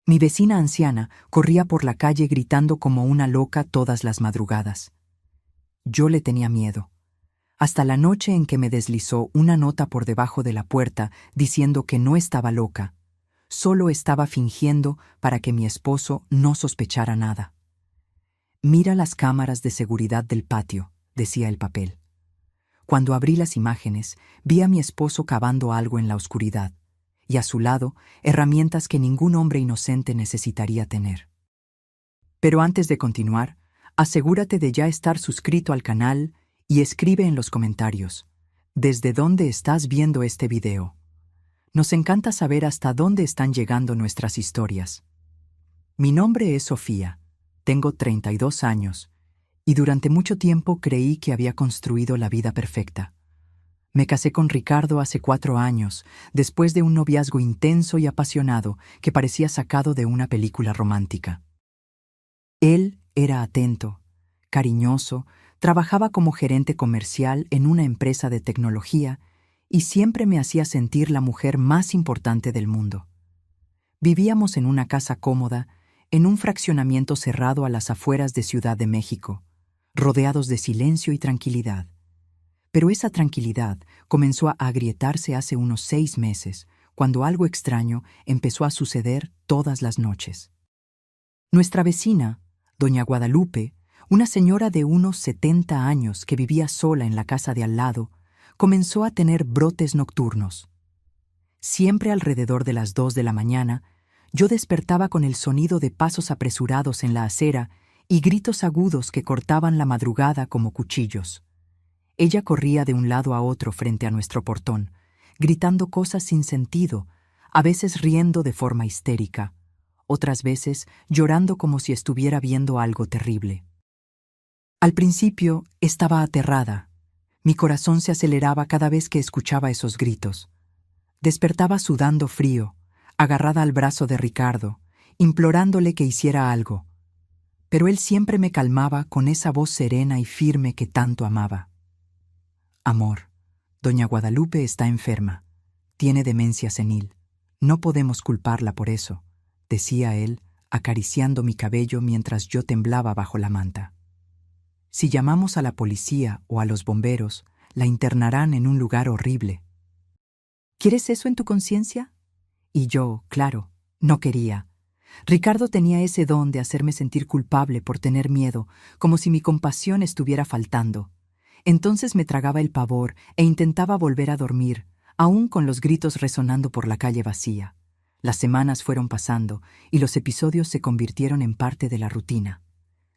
Mi vecina anciana corría por la calle gritando como una loca todas las madrugadas. Yo le tenía miedo, hasta la noche en que me deslizó una nota por debajo de la puerta diciendo que no estaba loca, solo estaba fingiendo para que mi esposo no sospechara nada. «Mira las cámaras de seguridad del patio», decía el papel. Cuando abrí las imágenes, vi a mi esposo cavando algo en la oscuridad, y a su lado, herramientas que ningún hombre inocente necesitaría tener. Pero antes de continuar, asegúrate de ya estar suscrito al canal y escribe en los comentarios, ¿desde dónde estás viendo este video? Nos encanta saber hasta dónde están llegando nuestras historias. Mi nombre es Sofía, tengo 32 años, y durante mucho tiempo creí que había construido la vida perfecta. Me casé con Ricardo hace 4 años, después de un noviazgo intenso y apasionado que parecía sacado de una película romántica. Él era atento, cariñoso, trabajaba como gerente comercial en una empresa de tecnología y siempre me hacía sentir la mujer más importante del mundo. Vivíamos en una casa cómoda, en un fraccionamiento cerrado a las afueras de Ciudad de México, rodeados de silencio y tranquilidad. Pero esa tranquilidad comenzó a agrietarse hace unos 6 meses, cuando algo extraño empezó a suceder todas las noches. Nuestra vecina, doña Guadalupe, una señora de unos 70 años que vivía sola en la casa de al lado, comenzó a tener brotes nocturnos. Siempre alrededor de las 2 de la mañana, yo despertaba con el sonido de pasos apresurados en la acera y gritos agudos que cortaban la madrugada como cuchillos. Ella corría de un lado a otro frente a nuestro portón, gritando cosas sin sentido, a veces riendo de forma histérica, otras veces llorando como si estuviera viendo algo terrible. Al principio estaba aterrada. Mi corazón se aceleraba cada vez que escuchaba esos gritos. Despertaba sudando frío, agarrada al brazo de Ricardo, implorándole que hiciera algo. Pero él siempre me calmaba con esa voz serena y firme que tanto amaba. «Amor, doña Guadalupe está enferma. Tiene demencia senil. No podemos culparla por eso», decía él, acariciando mi cabello mientras yo temblaba bajo la manta. «Si llamamos a la policía o a los bomberos, la internarán en un lugar horrible». «¿Quieres eso en tu conciencia?» Y yo, claro, no quería. Ricardo tenía ese don de hacerme sentir culpable por tener miedo, como si mi compasión estuviera faltando. Entonces me tragaba el pavor e intentaba volver a dormir, aún con los gritos resonando por la calle vacía. Las semanas fueron pasando y los episodios se convirtieron en parte de la rutina.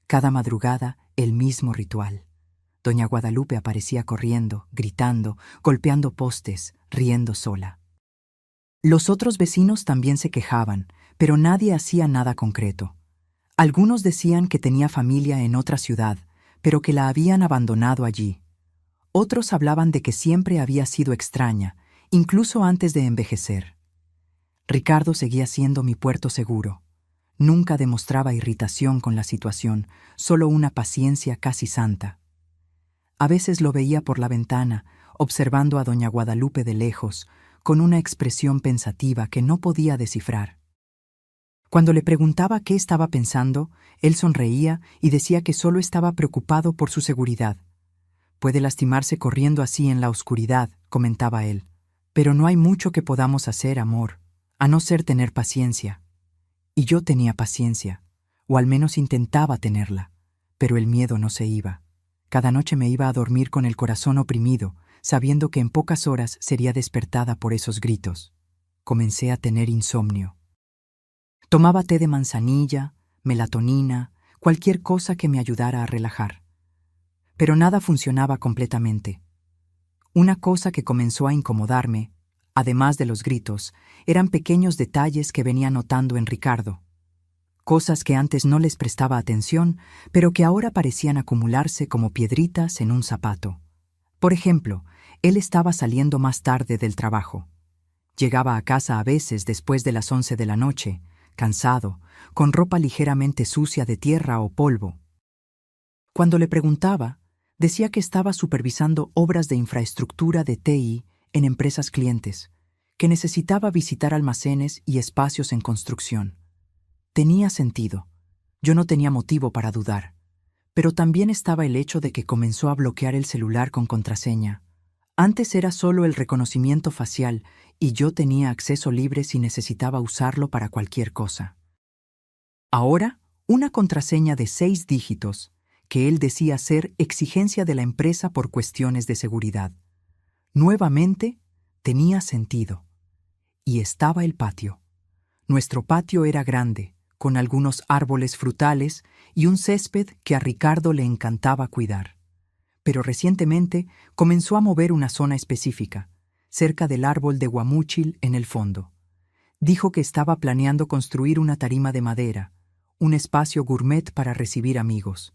Cada madrugada, el mismo ritual. Doña Guadalupe aparecía corriendo, gritando, golpeando postes, riendo sola. Los otros vecinos también se quejaban, pero nadie hacía nada concreto. Algunos decían que tenía familia en otra ciudad, pero que la habían abandonado allí. Otros hablaban de que siempre había sido extraña, incluso antes de envejecer. Ricardo seguía siendo mi puerto seguro. Nunca demostraba irritación con la situación, solo una paciencia casi santa. A veces lo veía por la ventana, observando a doña Guadalupe de lejos, con una expresión pensativa que no podía descifrar. Cuando le preguntaba qué estaba pensando, él sonreía y decía que solo estaba preocupado por su seguridad. «Puede lastimarse corriendo así en la oscuridad», comentaba él. «Pero no hay mucho que podamos hacer, amor, a no ser tener paciencia». Y yo tenía paciencia, o al menos intentaba tenerla, pero el miedo no se iba. Cada noche me iba a dormir con el corazón oprimido, sabiendo que en pocas horas sería despertada por esos gritos. Comencé a tener insomnio. Tomaba té de manzanilla, melatonina, cualquier cosa que me ayudara a relajar. Pero nada funcionaba completamente. Una cosa que comenzó a incomodarme, además de los gritos, eran pequeños detalles que venía notando en Ricardo. Cosas que antes no les prestaba atención, pero que ahora parecían acumularse como piedritas en un zapato. Por ejemplo, él estaba saliendo más tarde del trabajo. Llegaba a casa a veces después de las 11 de la noche, cansado, con ropa ligeramente sucia de tierra o polvo. Cuando le preguntaba, decía que estaba supervisando obras de infraestructura de TI en empresas clientes, que necesitaba visitar almacenes y espacios en construcción. Tenía sentido. Yo no tenía motivo para dudar. Pero también estaba el hecho de que comenzó a bloquear el celular con contraseña. Antes era solo el reconocimiento facial y yo tenía acceso libre si necesitaba usarlo para cualquier cosa. Ahora, una contraseña de 6 dígitos, que él decía ser exigencia de la empresa por cuestiones de seguridad. Nuevamente, tenía sentido. Y estaba el patio. Nuestro patio era grande, con algunos árboles frutales y un césped que a Ricardo le encantaba cuidar. Pero recientemente comenzó a mover una zona específica, cerca del árbol de guamúchil en el fondo. Dijo que estaba planeando construir una tarima de madera, un espacio gourmet para recibir amigos.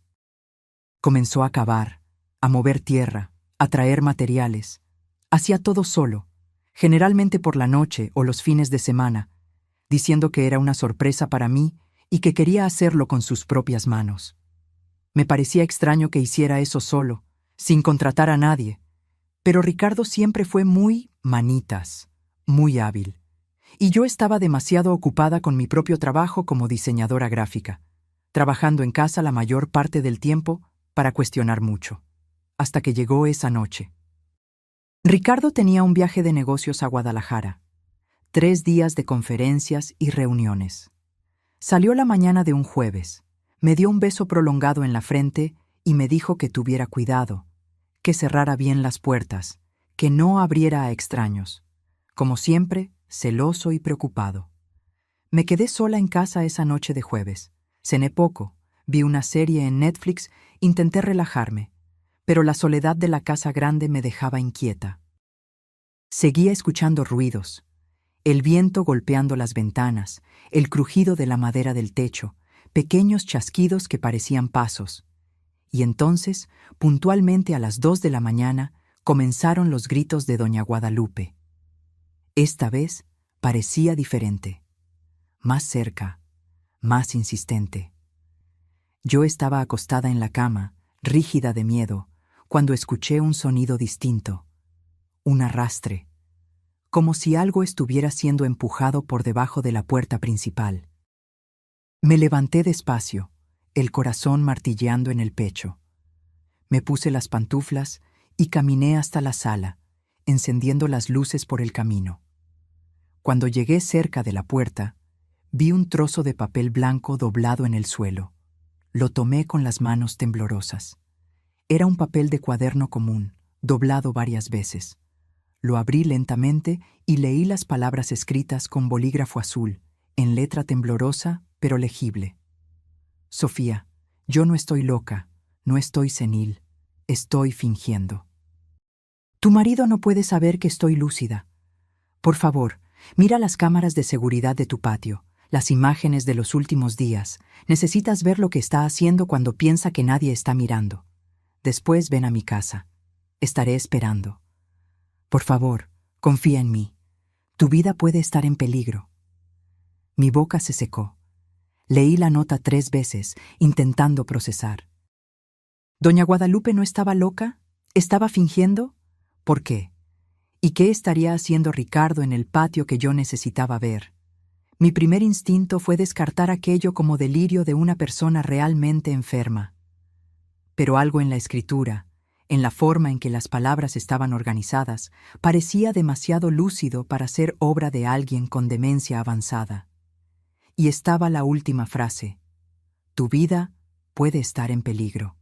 Comenzó a cavar, a mover tierra, a traer materiales. Hacía todo solo, generalmente por la noche o los fines de semana, diciendo que era una sorpresa para mí y que quería hacerlo con sus propias manos. Me parecía extraño que hiciera eso solo, sin contratar a nadie, pero Ricardo siempre fue muy manitas, muy hábil, y yo estaba demasiado ocupada con mi propio trabajo como diseñadora gráfica, trabajando en casa la mayor parte del tiempo para cuestionar mucho, hasta que llegó esa noche. Ricardo tenía un viaje de negocios a Guadalajara, 3 días de conferencias y reuniones. Salió la mañana de un jueves, me dio un beso prolongado en la frente y me dijo que tuviera cuidado, que cerrara bien las puertas, que no abriera a extraños. Como siempre, celoso y preocupado. Me quedé sola en casa esa noche de jueves. Cené poco, vi una serie en Netflix, intenté relajarme, pero la soledad de la casa grande me dejaba inquieta. Seguía escuchando ruidos, el viento golpeando las ventanas, el crujido de la madera del techo, pequeños chasquidos que parecían pasos. Y entonces, puntualmente a las 2 de la mañana, comenzaron los gritos de doña Guadalupe. Esta vez parecía diferente, más cerca, más insistente. Yo estaba acostada en la cama, rígida de miedo, cuando escuché un sonido distinto, un arrastre, como si algo estuviera siendo empujado por debajo de la puerta principal. Me levanté despacio, el corazón martilleando en el pecho. Me puse las pantuflas y caminé hasta la sala, encendiendo las luces por el camino. Cuando llegué cerca de la puerta, vi un trozo de papel blanco doblado en el suelo. Lo tomé con las manos temblorosas. Era un papel de cuaderno común, doblado varias veces. Lo abrí lentamente y leí las palabras escritas con bolígrafo azul, en letra temblorosa pero legible. Sofía, yo no estoy loca, no estoy senil, estoy fingiendo. Tu marido no puede saber que estoy lúcida. Por favor, mira las cámaras de seguridad de tu patio, las imágenes de los últimos días. Necesitas ver lo que está haciendo cuando piensa que nadie está mirando. Después ven a mi casa. Estaré esperando. Por favor, confía en mí. Tu vida puede estar en peligro. Mi boca se secó. Leí la nota 3 veces, intentando procesar. ¿Doña Guadalupe no estaba loca? ¿Estaba fingiendo? ¿Por qué? ¿Y qué estaría haciendo Ricardo en el patio que yo necesitaba ver? Mi primer instinto fue descartar aquello como delirio de una persona realmente enferma. Pero algo en la escritura, en la forma en que las palabras estaban organizadas, parecía demasiado lúcido para ser obra de alguien con demencia avanzada. Y estaba la última frase: tu vida puede estar en peligro.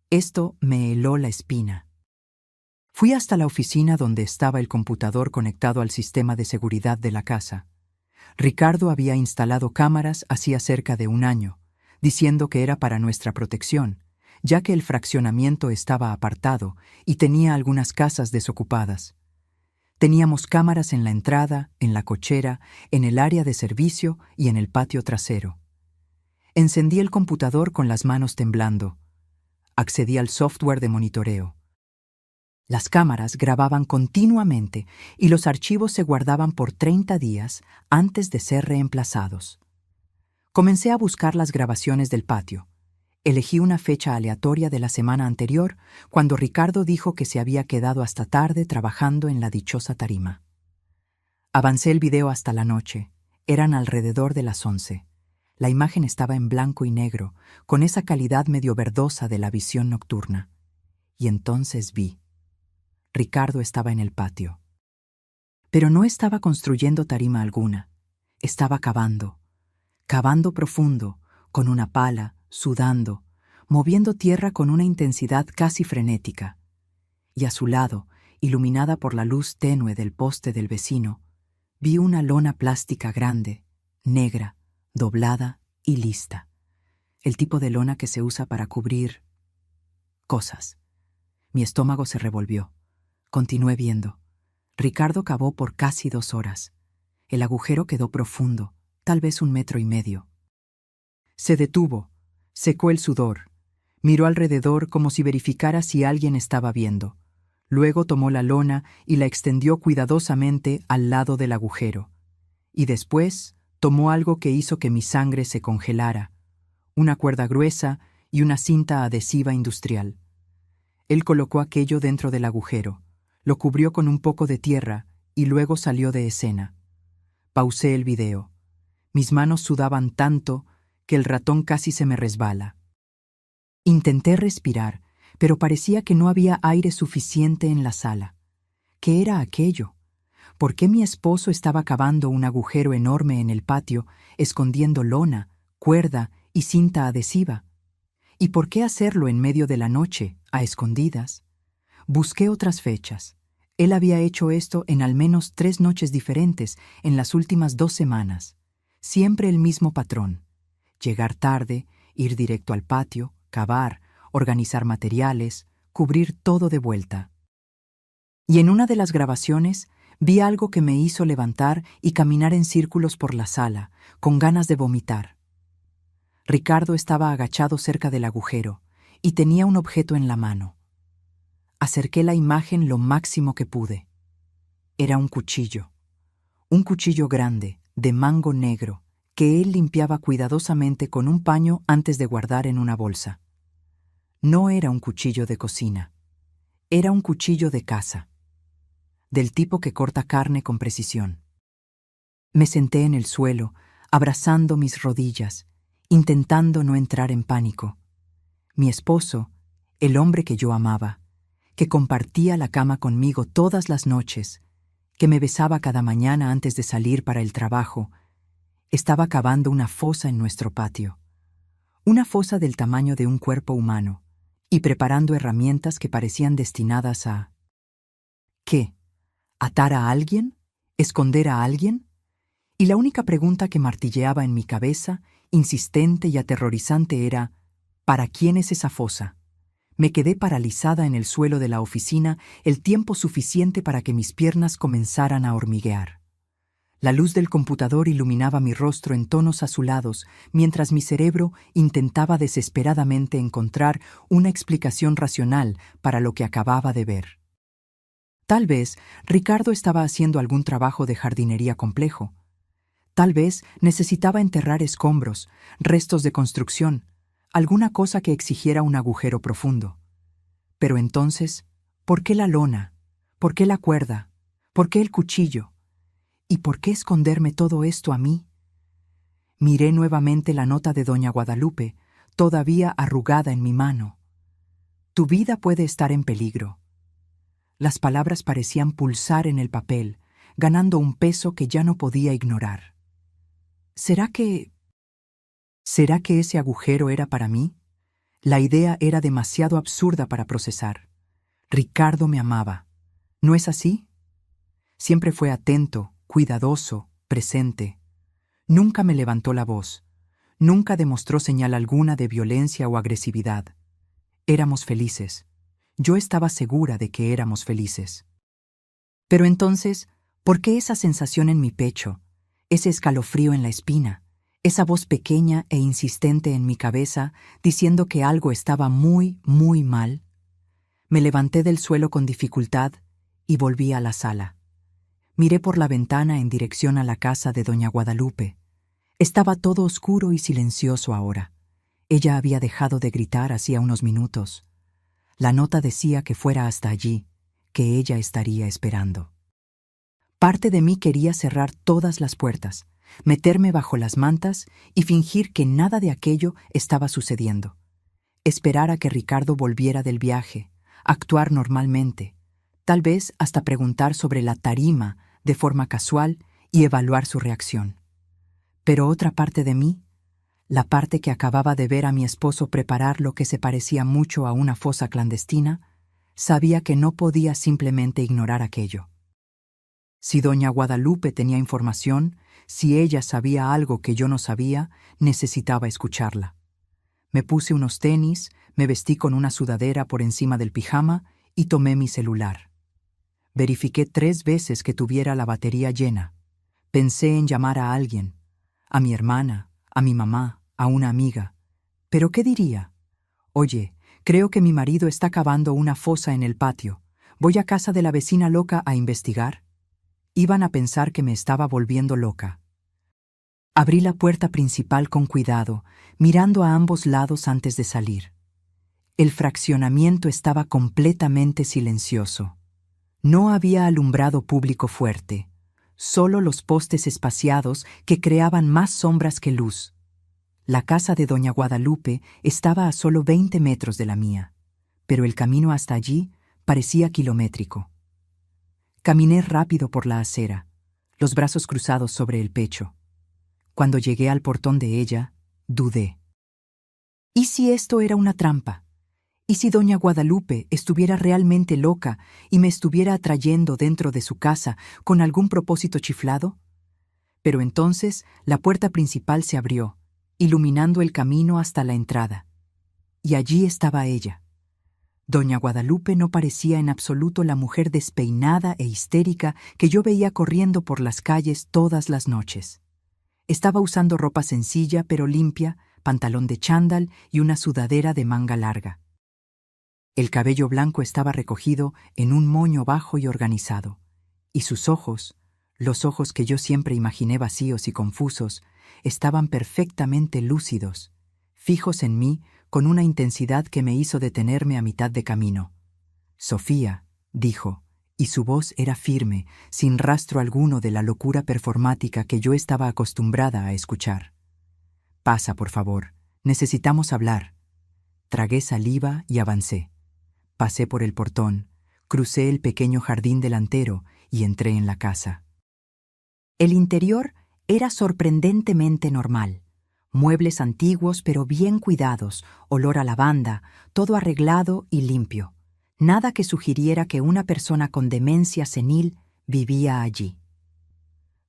Esto me heló la espina. Fui hasta la oficina donde estaba el computador conectado al sistema de seguridad de la casa. Ricardo había instalado cámaras hacía cerca de 1 año, diciendo que era para nuestra protección, ya que el fraccionamiento estaba apartado y tenía algunas casas desocupadas. Teníamos cámaras en la entrada, en la cochera, en el área de servicio y en el patio trasero. Encendí el computador con las manos temblando. Accedí al software de monitoreo. Las cámaras grababan continuamente y los archivos se guardaban por 30 días antes de ser reemplazados. Comencé a buscar las grabaciones del patio. Elegí una fecha aleatoria de la semana anterior, cuando Ricardo dijo que se había quedado hasta tarde trabajando en la dichosa tarima. Avancé el video hasta la noche. Eran alrededor de las 11. La imagen estaba en blanco y negro, con esa calidad medio verdosa de la visión nocturna. Y entonces vi. Ricardo estaba en el patio. Pero no estaba construyendo tarima alguna. Estaba cavando profundo, con una pala, sudando, moviendo tierra con una intensidad casi frenética. Y a su lado, iluminada por la luz tenue del poste del vecino, vi una lona plástica grande, negra, doblada y lista. El tipo de lona que se usa para cubrir cosas. Mi estómago se revolvió. Continué viendo. Ricardo cavó por casi 2 horas. El agujero quedó profundo, tal vez 1,5 metros. Se detuvo, secó el sudor, miró alrededor como si verificara si alguien estaba viendo. Luego tomó la lona y la extendió cuidadosamente al lado del agujero. Y después tomó algo que hizo que mi sangre se congelara, una cuerda gruesa y una cinta adhesiva industrial. Él colocó aquello dentro del agujero, lo cubrió con un poco de tierra y luego salió de escena. Pausé el video. Mis manos sudaban tanto que el ratón casi se me resbala. Intenté respirar, pero parecía que no había aire suficiente en la sala. ¿Qué era aquello? ¿Por qué mi esposo estaba cavando un agujero enorme en el patio, escondiendo lona, cuerda y cinta adhesiva? ¿Y por qué hacerlo en medio de la noche, a escondidas? Busqué otras fechas. Él había hecho esto en al menos 3 noches diferentes en las últimas 2 semanas. Siempre el mismo patrón. Llegar tarde, ir directo al patio, cavar, organizar materiales, cubrir todo de vuelta. Y en una de las grabaciones vi algo que me hizo levantar y caminar en círculos por la sala, con ganas de vomitar. Ricardo estaba agachado cerca del agujero y tenía un objeto en la mano. Acerqué la imagen lo máximo que pude. Era un cuchillo grande, de mango negro, que él limpiaba cuidadosamente con un paño antes de guardar en una bolsa. No era un cuchillo de cocina, era un cuchillo de caza, del tipo que corta carne con precisión. Me senté en el suelo, abrazando mis rodillas, intentando no entrar en pánico. Mi esposo, el hombre que yo amaba, que compartía la cama conmigo todas las noches, que me besaba cada mañana antes de salir para el trabajo, estaba cavando una fosa en nuestro patio. Una fosa del tamaño de un cuerpo humano, y preparando herramientas que parecían destinadas a... ¿Qué? ¿Atar a alguien? ¿Esconder a alguien? Y la única pregunta que martilleaba en mi cabeza, insistente y aterrorizante, era: ¿para quién es esa fosa? Me quedé paralizada en el suelo de la oficina el tiempo suficiente para que mis piernas comenzaran a hormiguear. La luz del computador iluminaba mi rostro en tonos azulados, mientras mi cerebro intentaba desesperadamente encontrar una explicación racional para lo que acababa de ver. Tal vez Ricardo estaba haciendo algún trabajo de jardinería complejo. Tal vez necesitaba enterrar escombros, restos de construcción, alguna cosa que exigiera un agujero profundo. Pero entonces, ¿por qué la lona? ¿Por qué la cuerda? ¿Por qué el cuchillo? ¿Y por qué esconderme todo esto a mí? Miré nuevamente la nota de doña Guadalupe, todavía arrugada en mi mano. Tu vida puede estar en peligro. Las palabras parecían pulsar en el papel, ganando un peso que ya no podía ignorar. ¿Será que ese agujero era para mí? La idea era demasiado absurda para procesar. Ricardo me amaba. ¿No es así? Siempre fue atento, cuidadoso, presente. Nunca me levantó la voz. Nunca demostró señal alguna de violencia o agresividad. Éramos felices. Yo estaba segura de que éramos felices. Pero entonces, ¿por qué esa sensación en mi pecho, ese escalofrío en la espina, esa voz pequeña e insistente en mi cabeza diciendo que algo estaba muy, muy mal? Me levanté del suelo con dificultad y volví a la sala. Miré por la ventana en dirección a la casa de doña Guadalupe. Estaba todo oscuro y silencioso ahora. Ella había dejado de gritar hacía unos minutos. La nota decía que fuera hasta allí, que ella estaría esperando. Parte de mí quería cerrar todas las puertas, meterme bajo las mantas y fingir que nada de aquello estaba sucediendo. Esperar a que Ricardo volviera del viaje, actuar normalmente, tal vez hasta preguntar sobre la tarima de forma casual y evaluar su reacción. Pero otra parte de mí, la parte que acababa de ver a mi esposo preparar lo que se parecía mucho a una fosa clandestina, sabía que no podía simplemente ignorar aquello. Si doña Guadalupe tenía información, si ella sabía algo que yo no sabía, necesitaba escucharla. Me puse unos tenis, me vestí con una sudadera por encima del pijama y tomé mi celular. Verifiqué 3 veces que tuviera la batería llena. Pensé en llamar a alguien, a mi hermana, a mi mamá, a una amiga. ¿Pero qué diría? Oye, creo que mi marido está cavando una fosa en el patio. ¿Voy a casa de la vecina loca a investigar? Iban a pensar que me estaba volviendo loca. Abrí la puerta principal con cuidado, mirando a ambos lados antes de salir. El fraccionamiento estaba completamente silencioso. No había alumbrado público fuerte, solo los postes espaciados que creaban más sombras que luz. La casa de doña Guadalupe estaba a solo 20 metros de la mía, pero el camino hasta allí parecía kilométrico. Caminé rápido por la acera, los brazos cruzados sobre el pecho. Cuando llegué al portón de ella, dudé. ¿Y si esto era una trampa? ¿Y si doña Guadalupe estuviera realmente loca y me estuviera atrayendo dentro de su casa con algún propósito chiflado? Pero entonces la puerta principal se abrió, iluminando el camino hasta la entrada. Y allí estaba ella. Doña Guadalupe no parecía en absoluto la mujer despeinada e histérica que yo veía corriendo por las calles todas las noches. Estaba usando ropa sencilla pero limpia, pantalón de chándal y una sudadera de manga larga. El cabello blanco estaba recogido en un moño bajo y organizado, y sus ojos, los ojos que yo siempre imaginé vacíos y confusos, estaban perfectamente lúcidos, fijos en mí con una intensidad que me hizo detenerme a mitad de camino. «Sofía», dijo, y su voz era firme, sin rastro alguno de la locura performática que yo estaba acostumbrada a escuchar. «Pasa, por favor. Necesitamos hablar». Tragué saliva y avancé. Pasé por el portón, crucé el pequeño jardín delantero y entré en la casa. El interior era sorprendentemente normal. Muebles antiguos pero bien cuidados, olor a lavanda, todo arreglado y limpio. Nada que sugiriera que una persona con demencia senil vivía allí.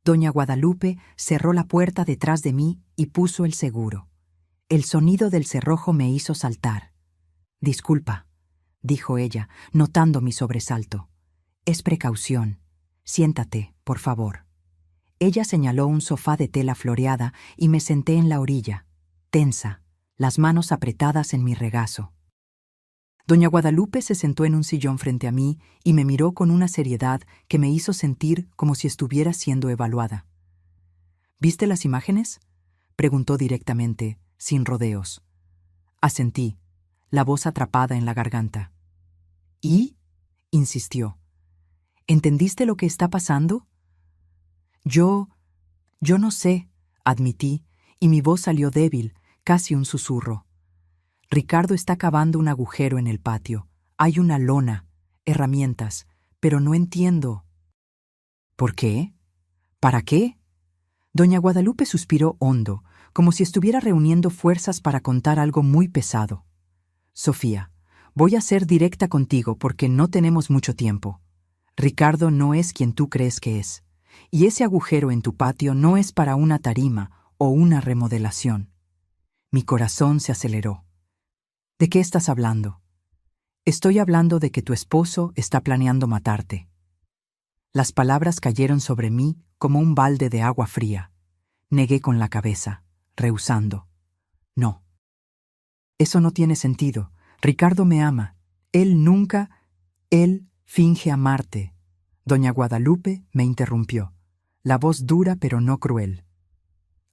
Doña Guadalupe cerró la puerta detrás de mí y puso el seguro. El sonido del cerrojo me hizo saltar. «Disculpa», dijo ella, notando mi sobresalto. «Es precaución. Siéntate, por favor». Ella señaló un sofá de tela floreada y me senté en la orilla, tensa, las manos apretadas en mi regazo. Doña Guadalupe se sentó en un sillón frente a mí y me miró con una seriedad que me hizo sentir como si estuviera siendo evaluada. «¿Viste las imágenes?», preguntó directamente, sin rodeos. Asentí, la voz atrapada en la garganta. «¿Y?», insistió. «¿Entendiste lo que está pasando?» Yo no sé», admití, y mi voz salió débil, casi un susurro. «Ricardo está cavando un agujero en el patio. Hay una lona, herramientas, pero no entiendo». «¿Por qué? ¿Para qué?». Doña Guadalupe suspiró hondo, como si estuviera reuniendo fuerzas para contar algo muy pesado. «Sofía, voy a ser directa contigo porque no tenemos mucho tiempo. Ricardo no es quien tú crees que es. Y ese agujero en tu patio no es para una tarima o una remodelación». Mi corazón se aceleró. «¿De qué estás hablando?». «Estoy hablando de que tu esposo está planeando matarte». Las palabras cayeron sobre mí como un balde de agua fría. Negué con la cabeza, rehusando. «No. Eso no tiene sentido. Ricardo me ama. Él finge amarte». Doña Guadalupe me interrumpió, la voz dura pero no cruel.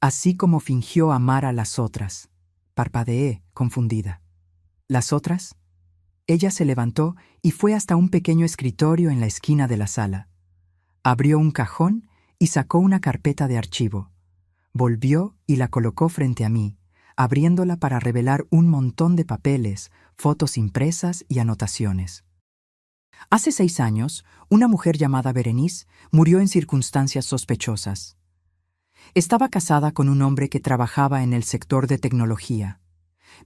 «Así como fingió amar a las otras», parpadeé, confundida. «¿Las otras?». Ella se levantó y fue hasta un pequeño escritorio en la esquina de la sala. Abrió un cajón y sacó una carpeta de archivo. Volvió y la colocó frente a mí, abriéndola para revelar un montón de papeles, fotos impresas y anotaciones. Hace 6 años, una mujer llamada Berenice murió en circunstancias sospechosas. Estaba casada con un hombre que trabajaba en el sector de tecnología.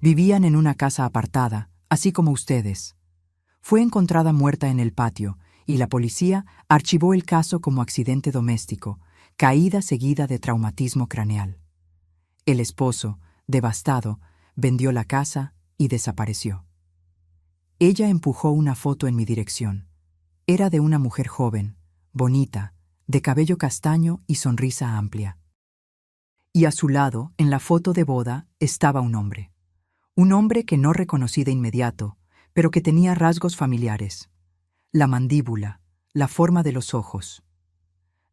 Vivían en una casa apartada, así como ustedes. Fue encontrada muerta en el patio y la policía archivó el caso como accidente doméstico, caída seguida de traumatismo craneal. El esposo, devastado, vendió la casa y desapareció. Ella empujó una foto en mi dirección. Era de una mujer joven, bonita, de cabello castaño y sonrisa amplia. Y a su lado, en la foto de boda, estaba un hombre. Un hombre que no reconocí de inmediato, pero que tenía rasgos familiares. La mandíbula, la forma de los ojos.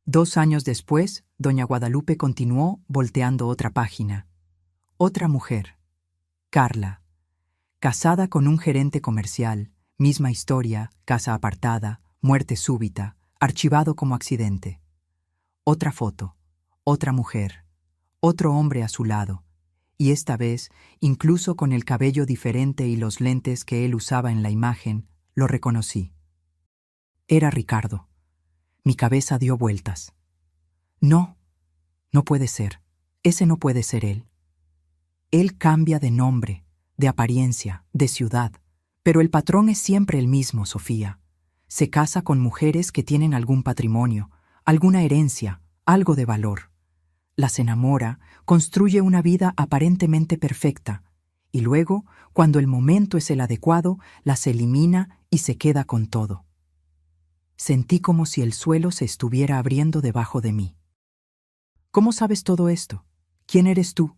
2 años después, doña Guadalupe continuó volteando otra página. Otra mujer. Carla. Casada con un gerente comercial, misma historia, casa apartada, muerte súbita, archivado como accidente. Otra foto. Otra mujer. Otro hombre a su lado. Y esta vez, incluso con el cabello diferente y los lentes que él usaba en la imagen, lo reconocí. Era Ricardo. Mi cabeza dio vueltas. No, no puede ser. Ese no puede ser él. Él cambia de nombre, de apariencia, de ciudad, pero el patrón es siempre el mismo, Sofía. Se casa con mujeres que tienen algún patrimonio, alguna herencia, algo de valor. Las enamora, construye una vida aparentemente perfecta, y luego, cuando el momento es el adecuado, las elimina y se queda con todo. Sentí como si el suelo se estuviera abriendo debajo de mí. ¿Cómo sabes todo esto? ¿Quién eres tú?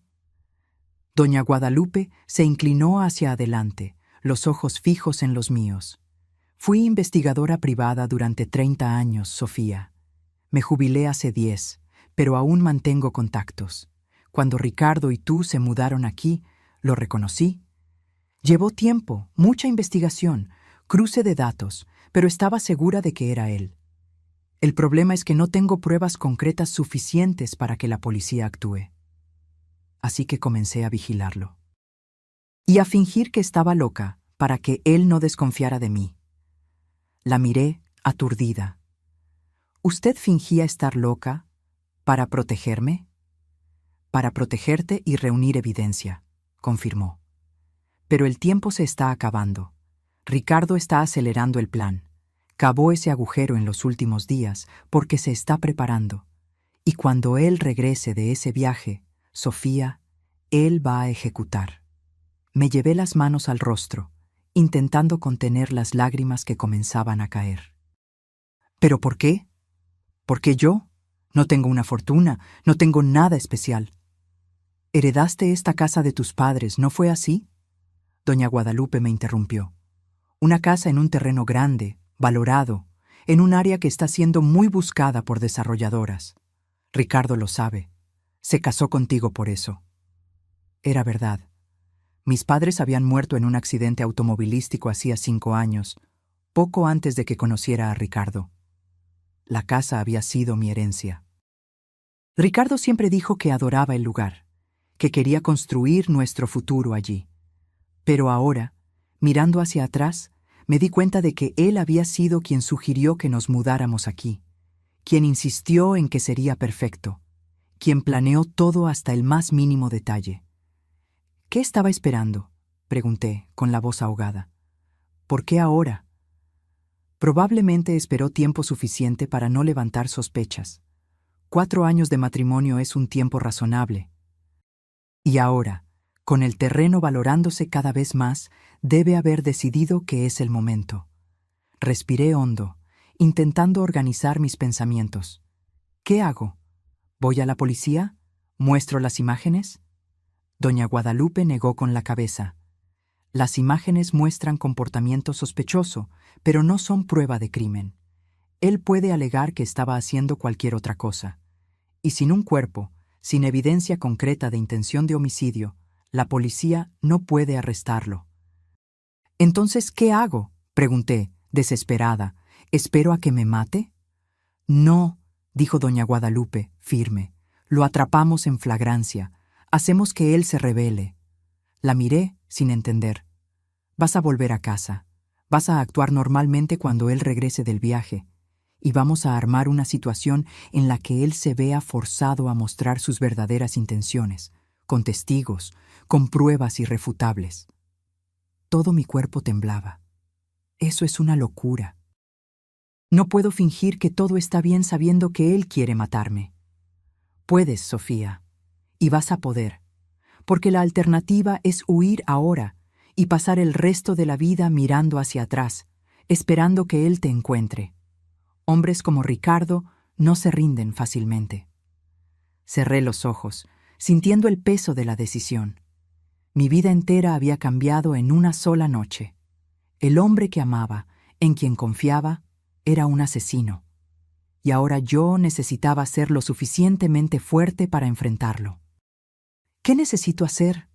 Doña Guadalupe se inclinó hacia adelante, los ojos fijos en los míos. Fui investigadora privada durante 30 años, Sofía. Me jubilé hace 10, pero aún mantengo contactos. Cuando Ricardo y tú se mudaron aquí, lo reconocí. Llevó tiempo, mucha investigación, cruce de datos, pero estaba segura de que era él. El problema es que no tengo pruebas concretas suficientes para que la policía actúe. Así que comencé a vigilarlo. Y a fingir que estaba loca para que él no desconfiara de mí. La miré, aturdida. ¿Usted fingía estar loca para protegerme? Para protegerte y reunir evidencia, confirmó. Pero el tiempo se está acabando. Ricardo está acelerando el plan. Cavó ese agujero en los últimos días porque se está preparando. Y cuando él regrese de ese viaje, Sofía, él va a ejecutar. Me llevé las manos al rostro, intentando contener las lágrimas que comenzaban a caer. ¿Pero por qué? ¿Por qué yo? No tengo una fortuna, no tengo nada especial. Heredaste esta casa de tus padres, ¿no fue así? Doña Guadalupe me interrumpió. Una casa en un terreno grande, valorado, en un área que está siendo muy buscada por desarrolladoras. Ricardo lo sabe. Se casó contigo por eso. Era verdad. Mis padres habían muerto en un accidente automovilístico hacía 5 años, poco antes de que conociera a Ricardo. La casa había sido mi herencia. Ricardo siempre dijo que adoraba el lugar, que quería construir nuestro futuro allí. Pero ahora, mirando hacia atrás, me di cuenta de que él había sido quien sugirió que nos mudáramos aquí, quien insistió en que sería perfecto, quien planeó todo hasta el más mínimo detalle. ¿Qué estaba esperando?, pregunté, con la voz ahogada. ¿Por qué ahora? Probablemente esperó tiempo suficiente para no levantar sospechas. 4 años de matrimonio es un tiempo razonable. Y ahora, con el terreno valorándose cada vez más, debe haber decidido que es el momento. Respiré hondo, intentando organizar mis pensamientos. ¿Qué hago? ¿Voy a la policía? ¿Muestro las imágenes? Doña Guadalupe negó con la cabeza. Las imágenes muestran comportamiento sospechoso, pero no son prueba de crimen. Él puede alegar que estaba haciendo cualquier otra cosa. Y sin un cuerpo, sin evidencia concreta de intención de homicidio, la policía no puede arrestarlo. «¿Entonces qué hago?», pregunté, desesperada. «¿Espero a que me mate?». «No», dijo doña Guadalupe, firme. Lo atrapamos en flagrancia. Hacemos que él se rebele. La miré sin entender. Vas a volver a casa. Vas a actuar normalmente cuando él regrese del viaje. Y vamos a armar una situación en la que él se vea forzado a mostrar sus verdaderas intenciones, con testigos, con pruebas irrefutables. Todo mi cuerpo temblaba. Eso es una locura. No puedo fingir que todo está bien sabiendo que él quiere matarme. Puedes, Sofía, y vas a poder, porque la alternativa es huir ahora y pasar el resto de la vida mirando hacia atrás, esperando que él te encuentre. Hombres como Ricardo no se rinden fácilmente. Cerré los ojos, sintiendo el peso de la decisión. Mi vida entera había cambiado en una sola noche. El hombre que amaba, en quien confiaba, era un asesino. Y ahora yo necesitaba ser lo suficientemente fuerte para enfrentarlo. ¿Qué necesito hacer?,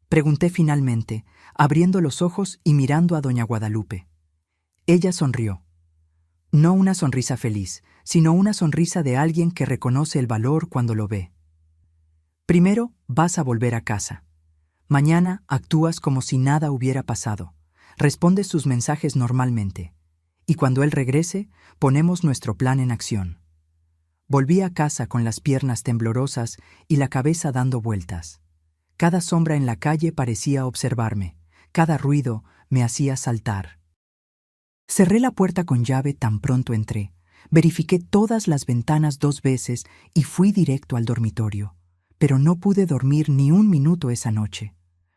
pregunté finalmente, abriendo los ojos y mirando a doña Guadalupe. Ella sonrió. No una sonrisa feliz, sino una sonrisa de alguien que reconoce el valor cuando lo ve. Primero, vas a volver a casa. Mañana actúas como si nada hubiera pasado. Respondes sus mensajes normalmente. Y cuando él regrese, ponemos nuestro plan en acción. Volví a casa con las piernas temblorosas y la cabeza dando vueltas. Cada sombra en la calle parecía observarme. Cada ruido me hacía saltar. Cerré la puerta con llave tan pronto entré. Verifiqué todas las ventanas 2 veces y fui directo al dormitorio. Pero no pude dormir ni un minuto esa noche.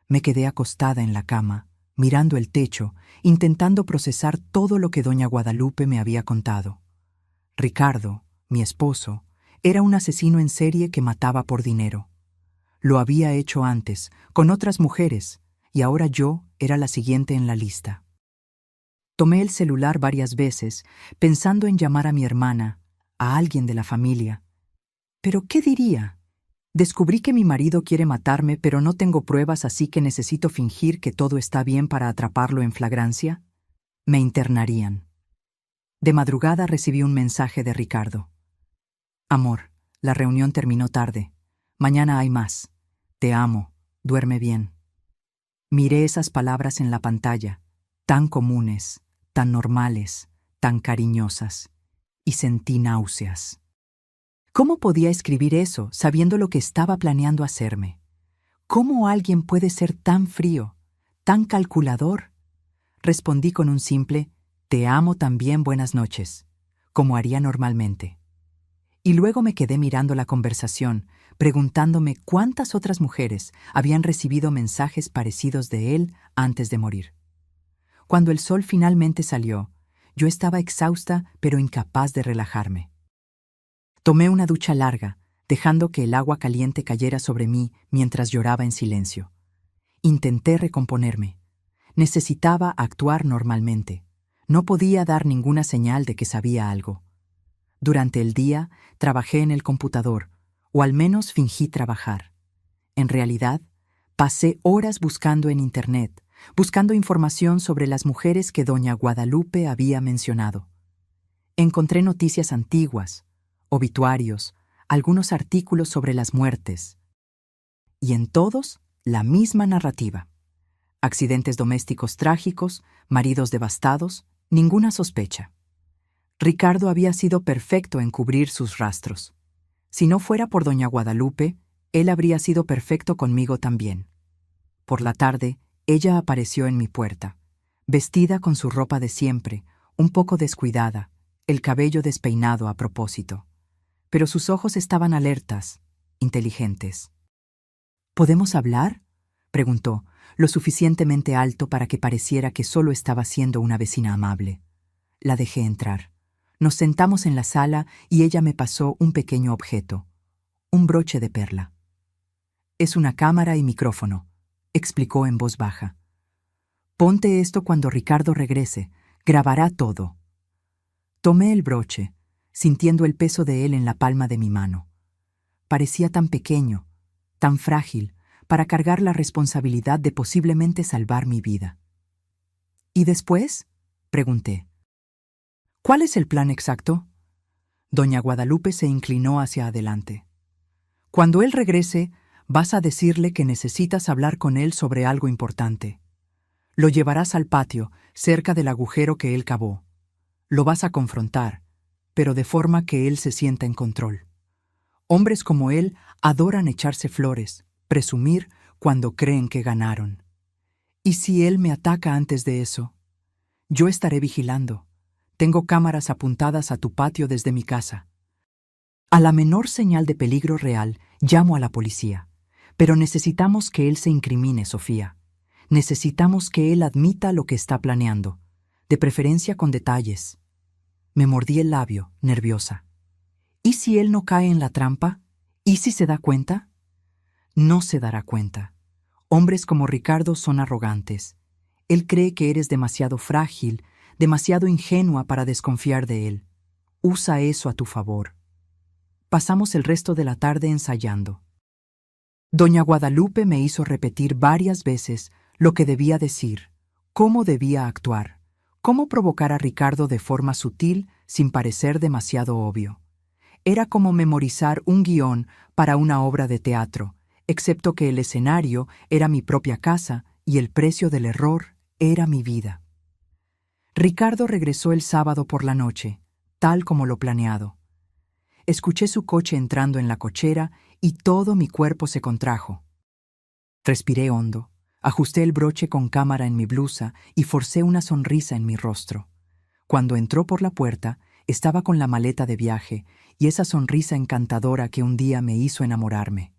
Me quedé acostada en la cama, mirando el techo, intentando procesar todo lo que doña Guadalupe me había contado. Ricardo, mi esposo, era un asesino en serie que mataba por dinero. Lo había hecho antes, con otras mujeres, y ahora yo era la siguiente en la lista. Tomé el celular varias veces, pensando en llamar a mi hermana, a alguien de la familia. ¿Pero qué diría? Descubrí que mi marido quiere matarme, pero no tengo pruebas, así que necesito fingir que todo está bien para atraparlo en flagrancia. Me internarían. De madrugada recibí un mensaje de Ricardo. Amor, la reunión terminó tarde. Mañana hay más. Te amo. Duerme bien. Miré esas palabras en la pantalla, tan comunes, tan normales, tan cariñosas, y sentí náuseas. ¿Cómo podía escribir eso sabiendo lo que estaba planeando hacerme? ¿Cómo alguien puede ser tan frío, tan calculador? Respondí con un simple «Te amo también, buenas noches», como haría normalmente. Y luego me quedé mirando la conversación, preguntándome cuántas otras mujeres habían recibido mensajes parecidos de él antes de morir. Cuando el sol finalmente salió, yo estaba exhausta pero incapaz de relajarme. Tomé una ducha larga, dejando que el agua caliente cayera sobre mí mientras lloraba en silencio. Intenté recomponerme. Necesitaba actuar normalmente. No podía dar ninguna señal de que sabía algo. Durante el día trabajé en el computador, o al menos fingí trabajar. En realidad, pasé horas buscando en Internet, buscando información sobre las mujeres que doña Guadalupe había mencionado. Encontré noticias antiguas, obituarios, algunos artículos sobre las muertes. Y en todos, la misma narrativa. Accidentes domésticos trágicos, maridos devastados, ninguna sospecha. Ricardo había sido perfecto en cubrir sus rastros. Si no fuera por doña Guadalupe, él habría sido perfecto conmigo también. Por la tarde, ella apareció en mi puerta, vestida con su ropa de siempre, un poco descuidada, el cabello despeinado a propósito. Pero sus ojos estaban alertas, inteligentes. ¿Podemos hablar?, preguntó, lo suficientemente alto para que pareciera que solo estaba siendo una vecina amable. La dejé entrar. Nos sentamos en la sala y ella me pasó un pequeño objeto, un broche de perla. Es una cámara y micrófono, explicó en voz baja. Ponte esto cuando Ricardo regrese, grabará todo. Tomé el broche, sintiendo el peso de él en la palma de mi mano. Parecía tan pequeño, tan frágil, para cargar la responsabilidad de posiblemente salvar mi vida. ¿Y después?, pregunté. ¿Cuál es el plan exacto? Doña Guadalupe se inclinó hacia adelante. Cuando él regrese, vas a decirle que necesitas hablar con él sobre algo importante. Lo llevarás al patio, cerca del agujero que él cavó. Lo vas a confrontar, pero de forma que él se sienta en control. Hombres como él adoran echarse flores, presumir cuando creen que ganaron. ¿Y si él me ataca antes de eso? Yo estaré vigilando. Tengo cámaras apuntadas a tu patio desde mi casa. A la menor señal de peligro real, llamo a la policía. Pero necesitamos que él se incrimine, Sofía. Necesitamos que él admita lo que está planeando, de preferencia con detalles. Me mordí el labio, nerviosa. ¿Y si él no cae en la trampa? ¿Y si se da cuenta? No se dará cuenta. Hombres como Ricardo son arrogantes. Él cree que eres demasiado frágil, demasiado ingenua para desconfiar de él. Usa eso a tu favor. Pasamos el resto de la tarde ensayando. Doña Guadalupe me hizo repetir varias veces lo que debía decir, cómo debía actuar, cómo provocar a Ricardo de forma sutil sin parecer demasiado obvio. Era como memorizar un guión para una obra de teatro, excepto que el escenario era mi propia casa y el precio del error era mi vida. Ricardo regresó el sábado por la noche, tal como lo planeado. Escuché su coche entrando en la cochera y todo mi cuerpo se contrajo. Respiré hondo, ajusté el broche con cámara en mi blusa y forcé una sonrisa en mi rostro. Cuando entró por la puerta, estaba con la maleta de viaje y esa sonrisa encantadora que un día me hizo enamorarme.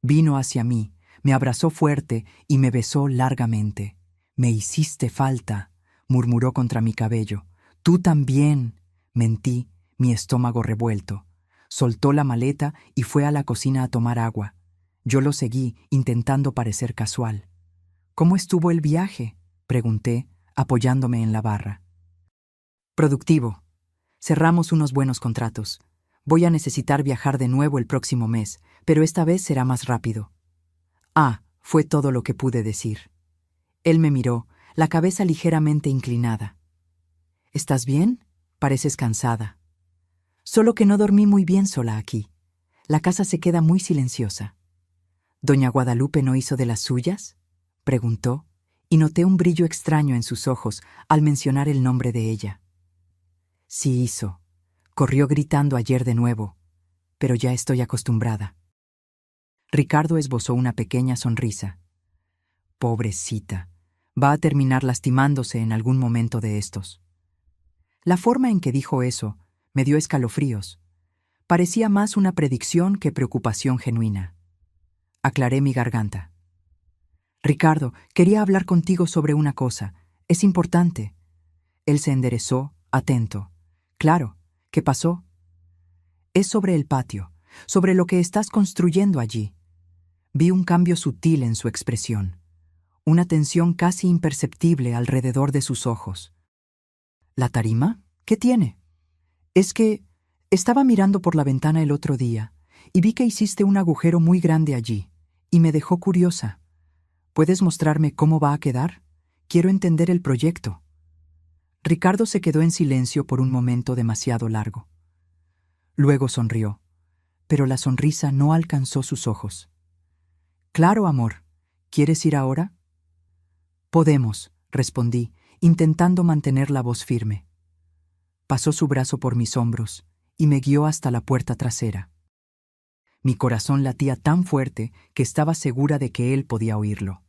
Vino hacia mí, me abrazó fuerte y me besó largamente. «Me hiciste falta», murmuró contra mi cabello. «Tú también», mentí, mi estómago revuelto. Soltó la maleta y fue a la cocina a tomar agua. Yo lo seguí, intentando parecer casual. «¿Cómo estuvo el viaje?», pregunté, apoyándome en la barra. «Productivo. Cerramos unos buenos contratos. Voy a necesitar viajar de nuevo el próximo mes, pero esta vez será más rápido». Fue todo lo que pude decir. Él me miró, la cabeza ligeramente inclinada. «¿Estás bien? Pareces cansada». «Solo que no dormí muy bien sola aquí. La casa se queda muy silenciosa». «¿Doña Guadalupe no hizo de las suyas?», preguntó, y noté un brillo extraño en sus ojos al mencionar el nombre de ella. «Sí hizo. Corrió gritando ayer de nuevo, pero ya estoy acostumbrada». Ricardo esbozó una pequeña sonrisa. «Pobrecita, va a terminar lastimándose en algún momento de estos». La forma en que dijo eso me dio escalofríos. Parecía más una predicción que preocupación genuina. Aclaré mi garganta. «Ricardo, quería hablar contigo sobre una cosa. Es importante». Él se enderezó, atento. «Claro, ¿qué pasó?». «Es sobre el patio, sobre lo que estás construyendo allí». Vi un cambio sutil en su expresión, una tensión casi imperceptible alrededor de sus ojos. «¿La tarima? ¿Qué tiene?». «Es que estaba mirando por la ventana el otro día y vi que hiciste un agujero muy grande allí, y me dejó curiosa. ¿Puedes mostrarme cómo va a quedar? Quiero entender el proyecto». Ricardo se quedó en silencio por un momento demasiado largo. Luego sonrió, pero la sonrisa no alcanzó sus ojos. «Claro, amor. ¿Quieres ir ahora?». «Podemos», respondí, intentando mantener la voz firme. Pasó su brazo por mis hombros y me guió hasta la puerta trasera. Mi corazón latía tan fuerte que estaba segura de que él podía oírlo.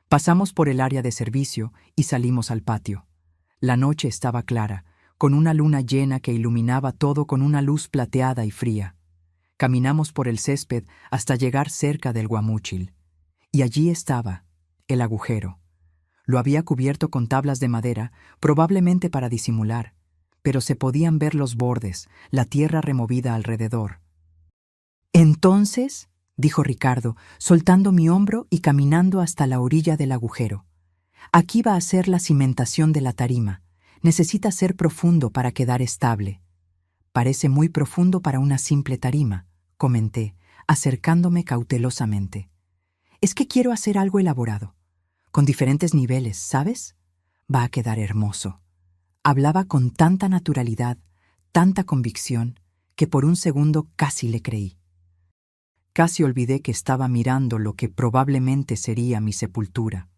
Pasamos por el área de servicio y salimos al patio. La noche estaba clara, con una luna llena que iluminaba todo con una luz plateada y fría. Caminamos por el césped hasta llegar cerca del guamúchil. Y allí estaba, el agujero. Lo había cubierto con tablas de madera, probablemente para disimular, pero se podían ver los bordes, la tierra removida alrededor. «Entonces», dijo Ricardo, soltando mi hombro y caminando hasta la orilla del agujero, «aquí va a ser la cimentación de la tarima. Necesita ser profundo para quedar estable». «Parece muy profundo para una simple tarima», comenté, acercándome cautelosamente. «Es que quiero hacer algo elaborado, con diferentes niveles, ¿sabes? Va a quedar hermoso». Hablaba con tanta naturalidad, tanta convicción, que por un segundo casi le creí. Casi olvidé que estaba mirando lo que probablemente sería mi sepultura.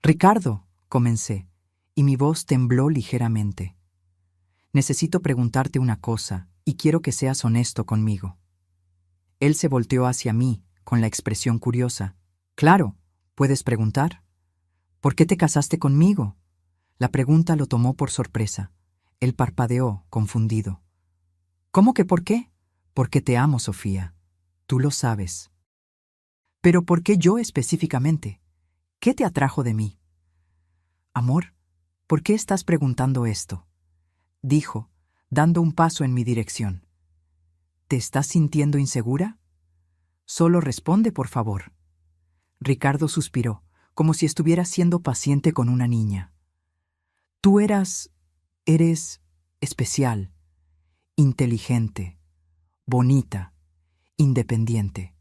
«Ricardo», comencé, y mi voz tembló ligeramente. «Necesito preguntarte una cosa, y quiero que seas honesto conmigo». Él se volteó hacia mí, con la expresión curiosa. «Claro, puedes preguntar». «¿Por qué te casaste conmigo?» La pregunta lo tomó por sorpresa. Él parpadeó, confundido. «¿Cómo que por qué?» «Porque te amo, Sofía. Tú lo sabes». «¿Pero por qué yo específicamente? ¿Qué te atrajo de mí?» «Amor, ¿por qué estás preguntando esto?», dijo, dando un paso en mi dirección. «¿Te estás sintiendo insegura? Solo responde, por favor». Ricardo suspiró, como si estuviera siendo paciente con una niña. «Tú eres especial, inteligente, bonita, independiente.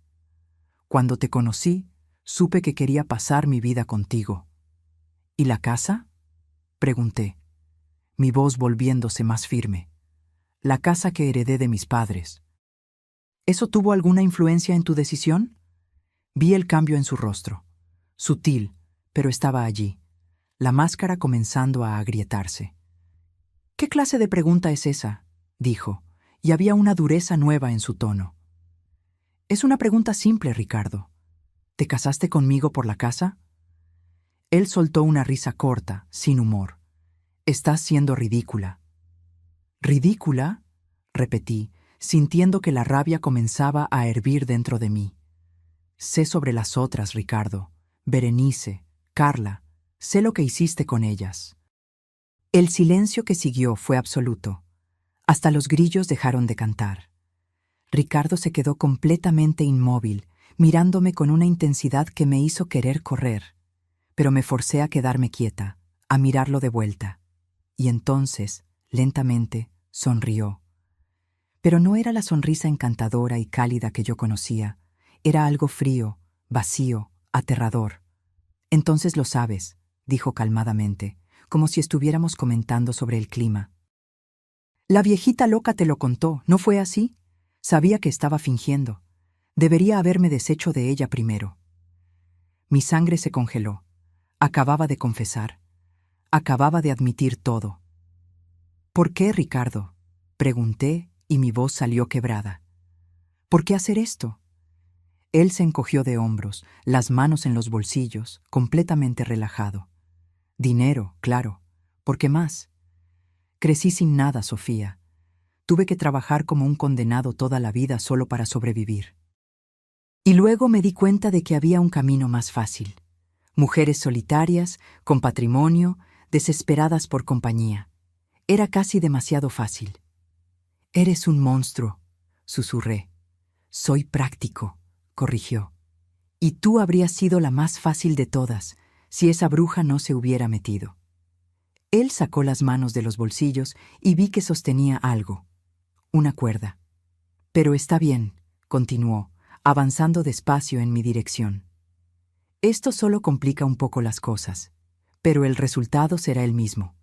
Cuando te conocí, supe que quería pasar mi vida contigo». «¿Y la casa?», pregunté, mi voz volviéndose más firme. «La casa que heredé de mis padres». «¿Eso tuvo alguna influencia en tu decisión?». Vi el cambio en su rostro. Sutil, pero estaba allí, la máscara comenzando a agrietarse. «¿Qué clase de pregunta es esa?», dijo, y había una dureza nueva en su tono. «Es una pregunta simple, Ricardo. ¿Te casaste conmigo por la casa?». Él soltó una risa corta, sin humor. «Estás siendo ridícula». «¿Ridícula?», repetí, sintiendo que la rabia comenzaba a hervir dentro de mí. «Sé sobre las otras, Ricardo. Berenice, Carla. Sé lo que hiciste con ellas». El silencio que siguió fue absoluto. Hasta los grillos dejaron de cantar. Ricardo se quedó completamente inmóvil, mirándome con una intensidad que me hizo querer correr. Pero me forcé a quedarme quieta, a mirarlo de vuelta. Y entonces, lentamente, sonrió. Pero no era la sonrisa encantadora y cálida que yo conocía. Era algo frío, vacío, aterrador. «Entonces lo sabes», dijo calmadamente, como si estuviéramos comentando sobre el clima. «La viejita loca te lo contó, ¿no fue así? Sabía que estaba fingiendo. Debería haberme deshecho de ella primero». Mi sangre se congeló. Acababa de confesar. Acababa de admitir todo. «¿Por qué, Ricardo?», pregunté, y mi voz salió quebrada. «¿Por qué hacer esto?». Él se encogió de hombros, las manos en los bolsillos, completamente relajado. «Dinero, claro. ¿Por qué más?». «Crecí sin nada, Sofía. Tuve que trabajar como un condenado toda la vida solo para sobrevivir. Y luego me di cuenta de que había un camino más fácil. Mujeres solitarias, con patrimonio, desesperadas por compañía. Era casi demasiado fácil». «Eres un monstruo», susurré. «Soy práctico», corrigió. «Y tú habrías sido la más fácil de todas, si esa bruja no se hubiera metido». Él sacó las manos de los bolsillos y vi que sostenía algo. Una cuerda. «Pero está bien», continuó, avanzando despacio en mi dirección. «Esto solo complica un poco las cosas, pero el resultado será el mismo».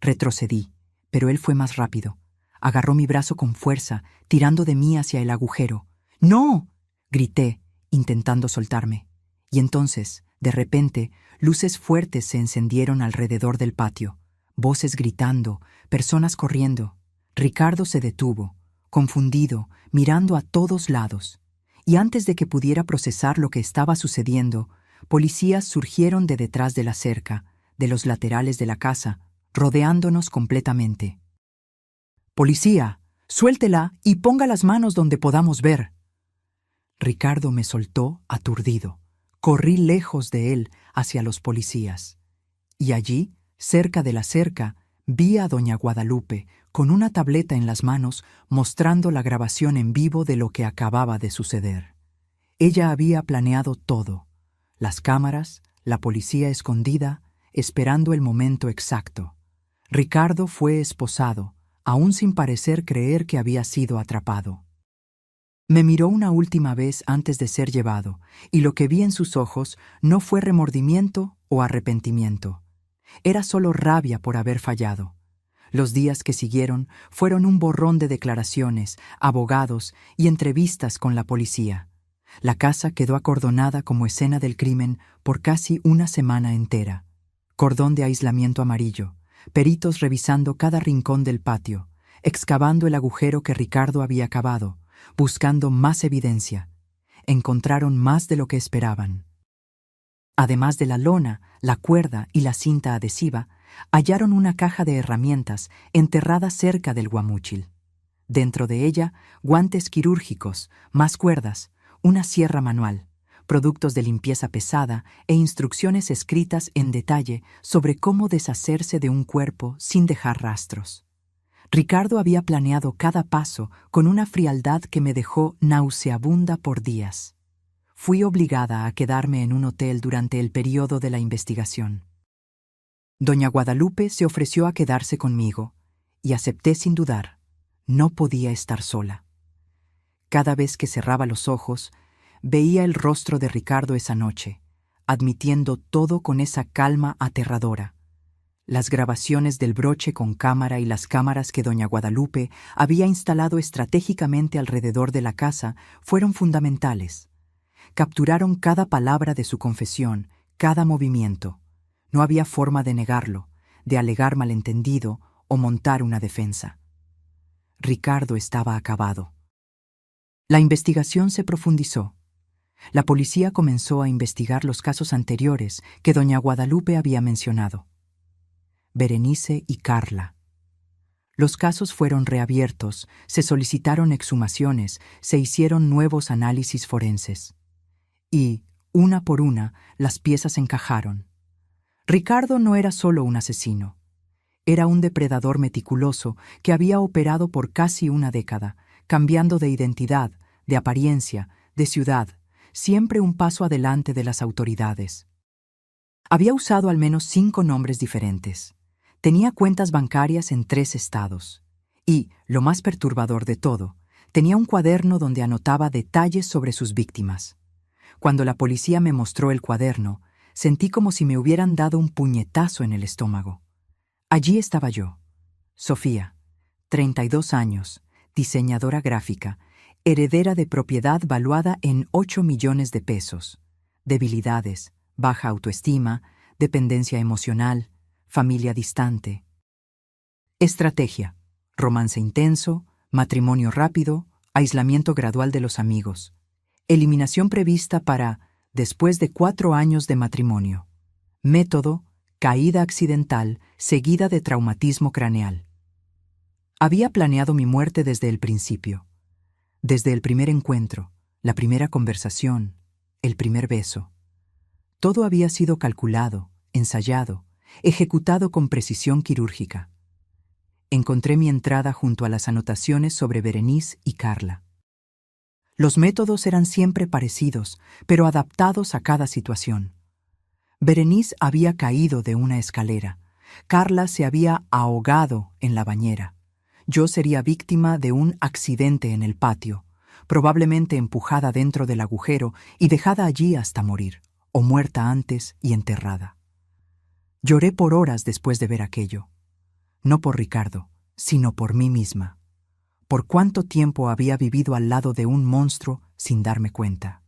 Retrocedí, pero él fue más rápido. Agarró mi brazo con fuerza, tirando de mí hacia el agujero. «¡No!», grité, intentando soltarme. Y entonces, de repente, luces fuertes se encendieron alrededor del patio, voces gritando, personas corriendo. Ricardo se detuvo, confundido, mirando a todos lados. Y antes de que pudiera procesar lo que estaba sucediendo, policías surgieron de detrás de la cerca, de los laterales de la casa, rodeándonos completamente. «Policía, suéltela y ponga las manos donde podamos ver». Ricardo me soltó aturdido. Corrí lejos de él hacia los policías. Y allí, cerca de la cerca, vi a doña Guadalupe con una tableta en las manos mostrando la grabación en vivo de lo que acababa de suceder. Ella había planeado todo. Las cámaras, la policía escondida, esperando el momento exacto. Ricardo fue esposado, aún sin parecer creer que había sido atrapado. Me miró una última vez antes de ser llevado, y lo que vi en sus ojos no fue remordimiento o arrepentimiento. Era solo rabia por haber fallado. Los días que siguieron fueron un borrón de declaraciones, abogados y entrevistas con la policía. La casa quedó acordonada como escena del crimen por casi una semana entera. Cordón de aislamiento amarillo, peritos revisando cada rincón del patio, excavando el agujero que Ricardo había cavado, buscando más evidencia. Encontraron más de lo que esperaban. Además de la lona, la cuerda y la cinta adhesiva, hallaron una caja de herramientas enterrada cerca del guamúchil. Dentro de ella, guantes quirúrgicos, más cuerdas, una sierra manual, productos de limpieza pesada e instrucciones escritas en detalle sobre cómo deshacerse de un cuerpo sin dejar rastros. Ricardo había planeado cada paso con una frialdad que me dejó nauseabunda por días. Fui obligada a quedarme en un hotel durante el periodo de la investigación. Doña Guadalupe se ofreció a quedarse conmigo, y acepté sin dudar. No podía estar sola. Cada vez que cerraba los ojos, veía el rostro de Ricardo esa noche, admitiendo todo con esa calma aterradora. Las grabaciones del broche con cámara y las cámaras que doña Guadalupe había instalado estratégicamente alrededor de la casa fueron fundamentales. Capturaron cada palabra de su confesión, cada movimiento. No había forma de negarlo, de alegar malentendido o montar una defensa. Ricardo estaba acabado. La investigación se profundizó. La policía comenzó a investigar los casos anteriores que doña Guadalupe había mencionado. Berenice y Carla. Los casos fueron reabiertos, se solicitaron exhumaciones, se hicieron nuevos análisis forenses. Y, una por una, las piezas encajaron. Ricardo no era solo un asesino. Era un depredador meticuloso que había operado por casi una década, cambiando de identidad, de apariencia, de ciudad, siempre un paso adelante de las autoridades. Había usado al menos 5 nombres diferentes. Tenía cuentas bancarias en 3 estados. Y, lo más perturbador de todo, tenía un cuaderno donde anotaba detalles sobre sus víctimas. Cuando la policía me mostró el cuaderno, sentí como si me hubieran dado un puñetazo en el estómago. Allí estaba yo, Sofía, 32 años, diseñadora gráfica, heredera de propiedad valuada en 8 millones de pesos, debilidades, baja autoestima, dependencia emocional, familia distante. Estrategia: romance intenso, matrimonio rápido, aislamiento gradual de los amigos. Eliminación prevista para después de 4 años de matrimonio. Método: caída accidental seguida de traumatismo craneal. Había planeado mi muerte desde el principio. Desde el primer encuentro, la primera conversación, el primer beso. Todo había sido calculado, ensayado, ejecutado con precisión quirúrgica. Encontré mi entrada junto a las anotaciones sobre Berenice y Carla. Los métodos eran siempre parecidos, pero adaptados a cada situación. Berenice había caído de una escalera. Carla se había ahogado en la bañera. Yo sería víctima de un accidente en el patio, probablemente empujada dentro del agujero y dejada allí hasta morir, o muerta antes y enterrada. Lloré por horas después de ver aquello. No por Ricardo, sino por mí misma. Por cuánto tiempo había vivido al lado de un monstruo sin darme cuenta.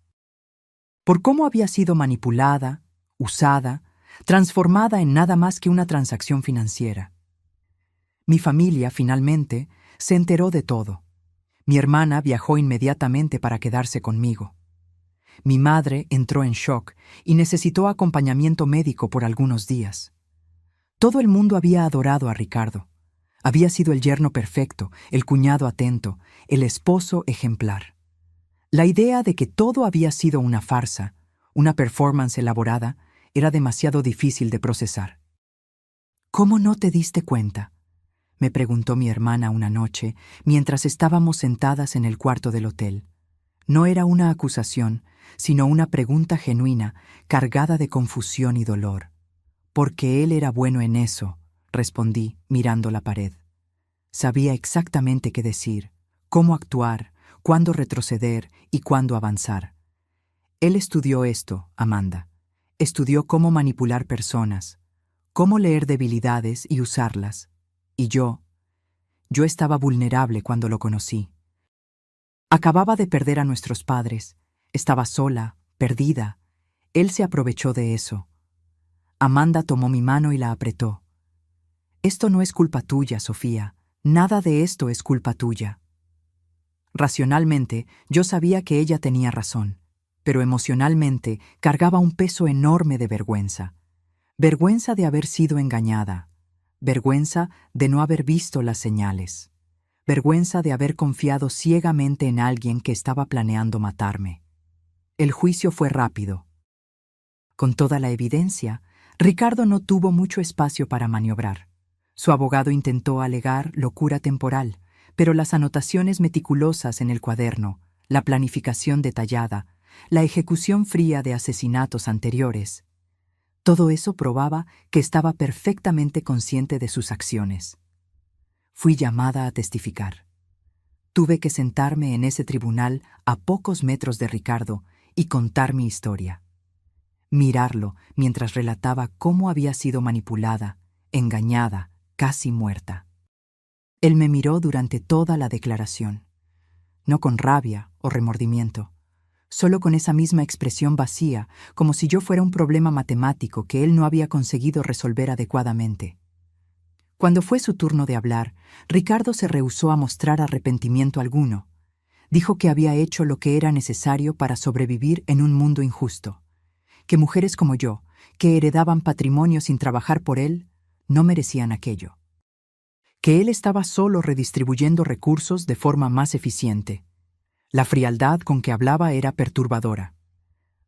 Por cómo había sido manipulada, usada, transformada en nada más que una transacción financiera. Mi familia, finalmente, se enteró de todo. Mi hermana viajó inmediatamente para quedarse conmigo. Mi madre entró en shock y necesitó acompañamiento médico por algunos días. Todo el mundo había adorado a Ricardo. Había sido el yerno perfecto, el cuñado atento, el esposo ejemplar. La idea de que todo había sido una farsa, una performance elaborada, era demasiado difícil de procesar. ¿Cómo no te diste cuenta?, me preguntó mi hermana una noche, mientras estábamos sentadas en el cuarto del hotel. No era una acusación, sino una pregunta genuina, cargada de confusión y dolor. Porque él era bueno en eso, respondí, mirando la pared. Sabía exactamente qué decir, cómo actuar, cuándo retroceder y cuándo avanzar. Él estudió esto, Amanda. Estudió cómo manipular personas, cómo leer debilidades y usarlas. Y yo estaba vulnerable cuando lo conocí. Acababa de perder a nuestros padres. Estaba sola, perdida. Él se aprovechó de eso. Amanda tomó mi mano y la apretó. Esto no es culpa tuya, Sofía. Nada de esto es culpa tuya. Racionalmente, yo sabía que ella tenía razón, pero emocionalmente cargaba un peso enorme de vergüenza. Vergüenza de haber sido engañada. Vergüenza de no haber visto las señales. Vergüenza de haber confiado ciegamente en alguien que estaba planeando matarme. El juicio fue rápido. Con toda la evidencia, Ricardo no tuvo mucho espacio para maniobrar. Su abogado intentó alegar locura temporal, pero las anotaciones meticulosas en el cuaderno, la planificación detallada, la ejecución fría de asesinatos anteriores, todo eso probaba que estaba perfectamente consciente de sus acciones. Fui llamada a testificar. Tuve que sentarme en ese tribunal a pocos metros de Ricardo y contar mi historia. Mirarlo mientras relataba cómo había sido manipulada, engañada, casi muerta. Él me miró durante toda la declaración, no con rabia o remordimiento, solo con esa misma expresión vacía, como si yo fuera un problema matemático que él no había conseguido resolver adecuadamente. Cuando fue su turno de hablar, Ricardo se rehusó a mostrar arrepentimiento alguno. Dijo que había hecho lo que era necesario para sobrevivir en un mundo injusto, que mujeres como yo, que heredaban patrimonio sin trabajar por él, no merecían aquello. Que él estaba solo redistribuyendo recursos de forma más eficiente. La frialdad con que hablaba era perturbadora.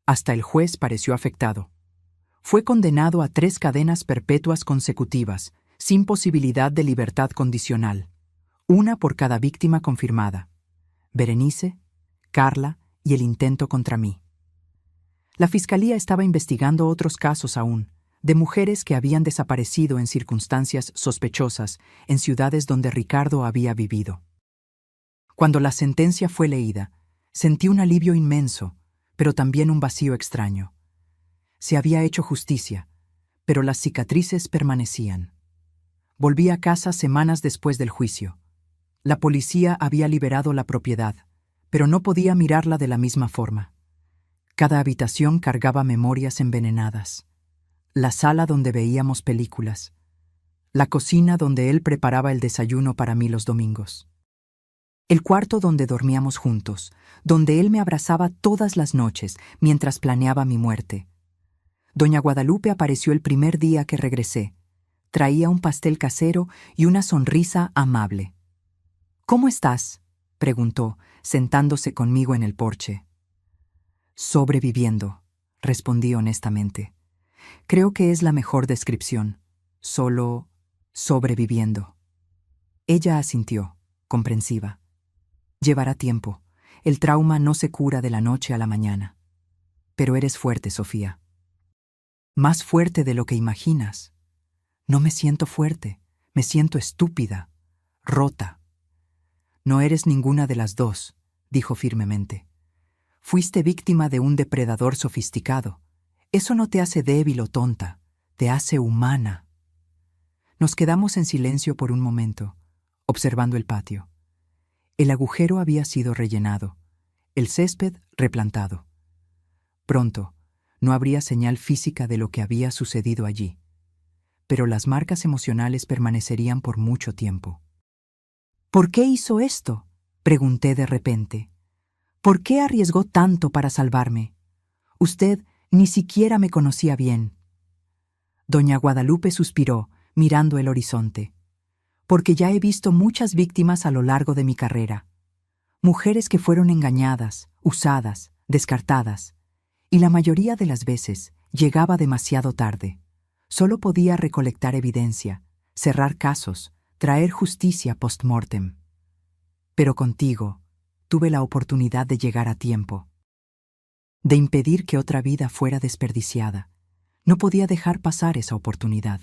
Hasta el juez pareció afectado. Fue condenado a 3 cadenas perpetuas consecutivas, sin posibilidad de libertad condicional, una por cada víctima confirmada: Berenice, Carla y el intento contra mí. La fiscalía estaba investigando otros casos aún, de mujeres que habían desaparecido en circunstancias sospechosas en ciudades donde Ricardo había vivido. Cuando la sentencia fue leída, sentí un alivio inmenso, pero también un vacío extraño. Se había hecho justicia, pero las cicatrices permanecían. Volví a casa semanas después del juicio. La policía había liberado la propiedad, pero no podía mirarla de la misma forma. Cada habitación cargaba memorias envenenadas. La sala donde veíamos películas. La cocina donde él preparaba el desayuno para mí los domingos. El cuarto donde dormíamos juntos, donde él me abrazaba todas las noches mientras planeaba mi muerte. Doña Guadalupe apareció el primer día que regresé. Traía un pastel casero y una sonrisa amable. «¿Cómo estás?», preguntó, sentándose conmigo en el porche. «Sobreviviendo», respondí honestamente. Creo que es la mejor descripción. Solo sobreviviendo. Ella asintió, comprensiva. Llevará tiempo. El trauma no se cura de la noche a la mañana. Pero eres fuerte, Sofía. Más fuerte de lo que imaginas. No me siento fuerte, me siento estúpida, rota. No eres ninguna de las dos, dijo firmemente. Fuiste víctima de un depredador sofisticado. Eso no te hace débil o tonta, te hace humana. Nos quedamos en silencio por un momento, observando el patio. El agujero había sido rellenado, el césped replantado. Pronto, no habría señal física de lo que había sucedido allí, pero las marcas emocionales permanecerían por mucho tiempo. «¿Por qué hizo esto?», pregunté de repente. «¿Por qué arriesgó tanto para salvarme? Usted ni siquiera me conocía bien». Doña Guadalupe suspiró, mirando el horizonte. «Porque ya he visto muchas víctimas a lo largo de mi carrera. Mujeres que fueron engañadas, usadas, descartadas. Y la mayoría de las veces llegaba demasiado tarde. Solo podía recolectar evidencia, cerrar casos, traer justicia post-mortem. Pero contigo tuve la oportunidad de llegar a tiempo, de impedir que otra vida fuera desperdiciada. No podía dejar pasar esa oportunidad».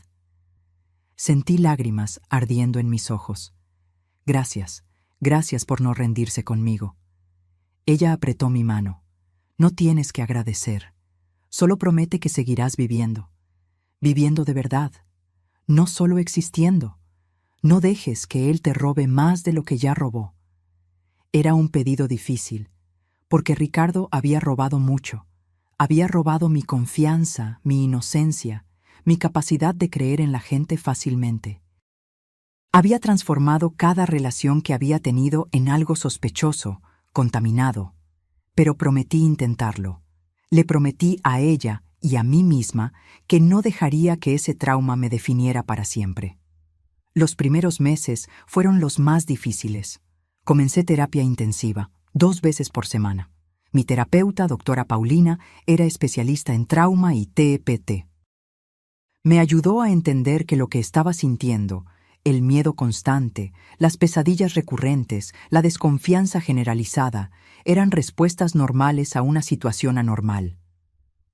Sentí lágrimas ardiendo en mis ojos. «Gracias, gracias por no rendirse conmigo». Ella apretó mi mano. «No tienes que agradecer. Solo promete que seguirás viviendo. Viviendo de verdad. No solo existiendo. No dejes que él te robe más de lo que ya robó. Era un pedido difícil, porque Ricardo había robado mucho. Había robado mi confianza, mi inocencia, mi capacidad de creer en la gente fácilmente. Había transformado cada relación que había tenido en algo sospechoso, contaminado. Pero prometí intentarlo. Le prometí a ella y a mí misma que no dejaría que ese trauma me definiera para siempre. Los primeros meses fueron los más difíciles. Comencé terapia intensiva, 2 veces por semana. Mi terapeuta, doctora Paulina, era especialista en trauma y TEPT. Me ayudó a entender que lo que estaba sintiendo, el miedo constante, las pesadillas recurrentes, la desconfianza generalizada, eran respuestas normales a una situación anormal.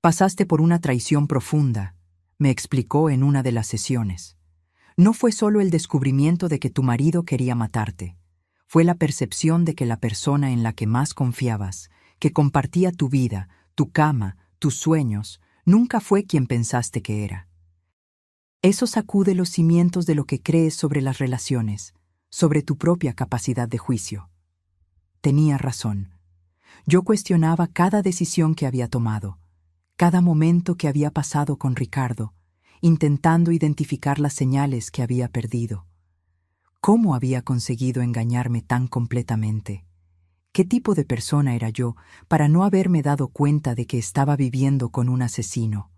Pasaste por una traición profunda, me explicó en una de las sesiones. No fue solo el descubrimiento de que tu marido quería matarte. Fue la percepción de que la persona en la que más confiabas, que compartía tu vida, tu cama, tus sueños, nunca fue quien pensaste que era. Eso sacude los cimientos de lo que crees sobre las relaciones, sobre tu propia capacidad de juicio. Tenía razón. Yo cuestionaba cada decisión que había tomado, cada momento que había pasado con Ricardo, intentando identificar las señales que había perdido. ¿Cómo había conseguido engañarme tan completamente? ¿Qué tipo de persona era yo para no haberme dado cuenta de que estaba viviendo con un asesino?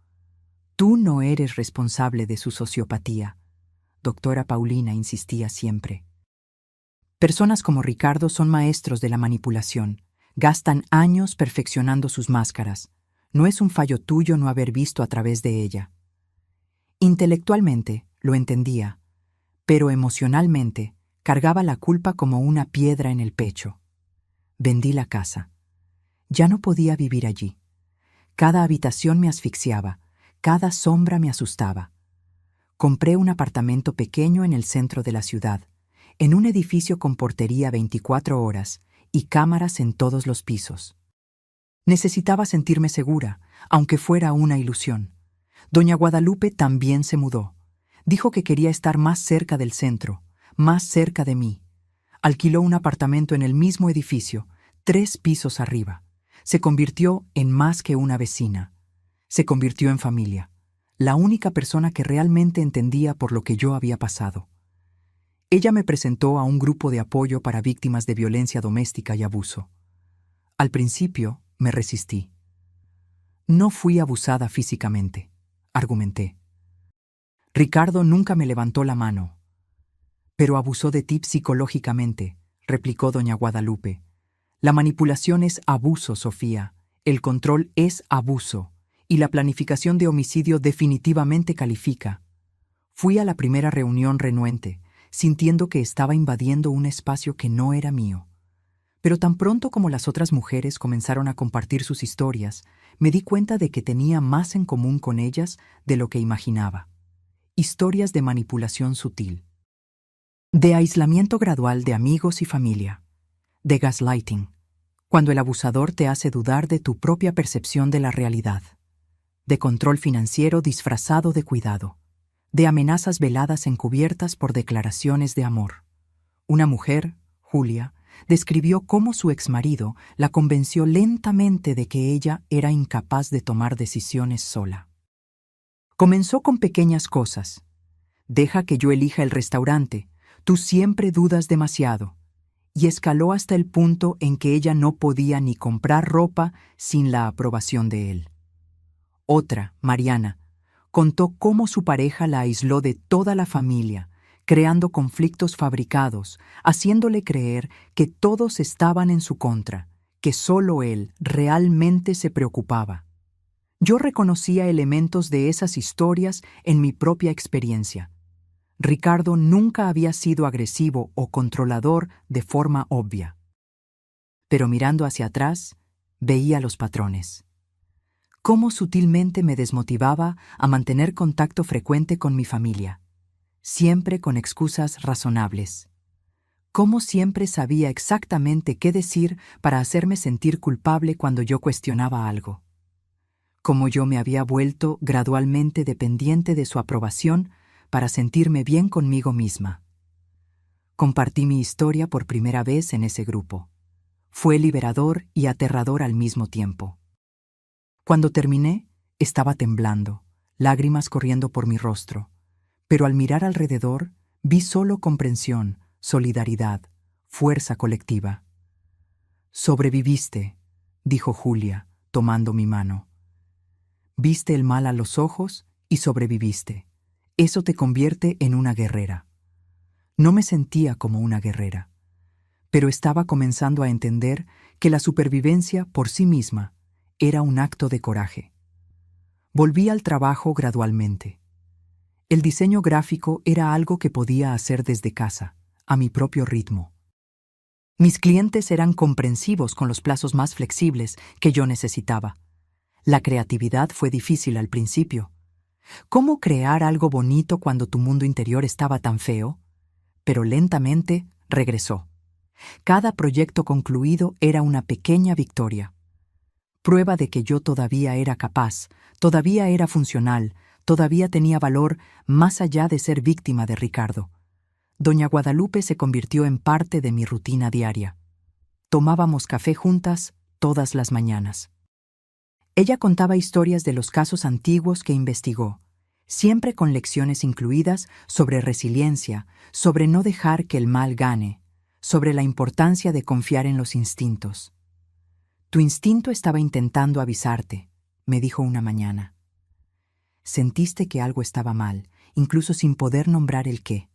Tú no eres responsable de su sociopatía, doctora Paulina insistía siempre. Personas como Ricardo son maestros de la manipulación. Gastan años perfeccionando sus máscaras. No es un fallo tuyo no haber visto a través de ella. Intelectualmente lo entendía, pero emocionalmente cargaba la culpa como una piedra en el pecho. Vendí la casa. Ya no podía vivir allí. Cada habitación me asfixiaba, cada sombra me asustaba. Compré un apartamento pequeño en el centro de la ciudad, en un edificio con portería 24 horas y cámaras en todos los pisos. Necesitaba sentirme segura, aunque fuera una ilusión. Doña Guadalupe también se mudó. Dijo que quería estar más cerca del centro, más cerca de mí. Alquiló un apartamento en el mismo edificio, 3 pisos arriba. Se convirtió en más que una vecina. Se convirtió en familia, la única persona que realmente entendía por lo que yo había pasado. Ella me presentó a un grupo de apoyo para víctimas de violencia doméstica y abuso. Al principio me resistí. No fui abusada físicamente, argumenté. Ricardo nunca me levantó la mano. Pero abusó de ti psicológicamente, replicó doña Guadalupe. La manipulación es abuso, Sofía. El control es abuso. Y la planificación de homicidio definitivamente califica. Fui a la primera reunión renuente, sintiendo que estaba invadiendo un espacio que no era mío. Pero tan pronto como las otras mujeres comenzaron a compartir sus historias, me di cuenta de que tenía más en común con ellas de lo que imaginaba. Historias de manipulación sutil. De aislamiento gradual de amigos y familia. De gaslighting, cuando el abusador te hace dudar de tu propia percepción de la realidad. De control financiero disfrazado de cuidado. De amenazas veladas encubiertas por declaraciones de amor. Una mujer, Julia, describió cómo su exmarido la convenció lentamente de que ella era incapaz de tomar decisiones sola. Comenzó con pequeñas cosas. Deja que yo elija el restaurante, tú siempre dudas demasiado. Y escaló hasta el punto en que ella no podía ni comprar ropa sin la aprobación de él. Otra, Mariana, contó cómo su pareja la aisló de toda la familia, creando conflictos fabricados, haciéndole creer que todos estaban en su contra, que solo él realmente se preocupaba. Yo reconocía elementos de esas historias en mi propia experiencia. Ricardo nunca había sido agresivo o controlador de forma obvia. Pero mirando hacia atrás, veía los patrones. Cómo sutilmente me desmotivaba a mantener contacto frecuente con mi familia, siempre con excusas razonables. Cómo siempre sabía exactamente qué decir para hacerme sentir culpable cuando yo cuestionaba algo. Cómo yo me había vuelto gradualmente dependiente de su aprobación para sentirme bien conmigo misma. Compartí mi historia por primera vez en ese grupo. Fue liberador y aterrador al mismo tiempo. Cuando terminé, estaba temblando, lágrimas corriendo por mi rostro, pero al mirar alrededor, vi solo comprensión, solidaridad, fuerza colectiva. «Sobreviviste», dijo Julia, tomando mi mano. «Viste el mal a los ojos y sobreviviste. Eso te convierte en una guerrera». No me sentía como una guerrera, pero estaba comenzando a entender que la supervivencia por sí misma era un acto de coraje. Volví al trabajo gradualmente. El diseño gráfico era algo que podía hacer desde casa, a mi propio ritmo. Mis clientes eran comprensivos con los plazos más flexibles que yo necesitaba. La creatividad fue difícil al principio. ¿Cómo crear algo bonito cuando tu mundo interior estaba tan feo? Pero lentamente regresó. Cada proyecto concluido era una pequeña victoria. Prueba de que yo todavía era capaz, todavía era funcional, todavía tenía valor más allá de ser víctima de Ricardo. Doña Guadalupe se convirtió en parte de mi rutina diaria. Tomábamos café juntas todas las mañanas. Ella contaba historias de los casos antiguos que investigó, siempre con lecciones incluidas sobre resiliencia, sobre no dejar que el mal gane, sobre la importancia de confiar en los instintos. «Tu instinto estaba intentando avisarte», me dijo una mañana. Sentiste que algo estaba mal, incluso sin poder nombrar el qué.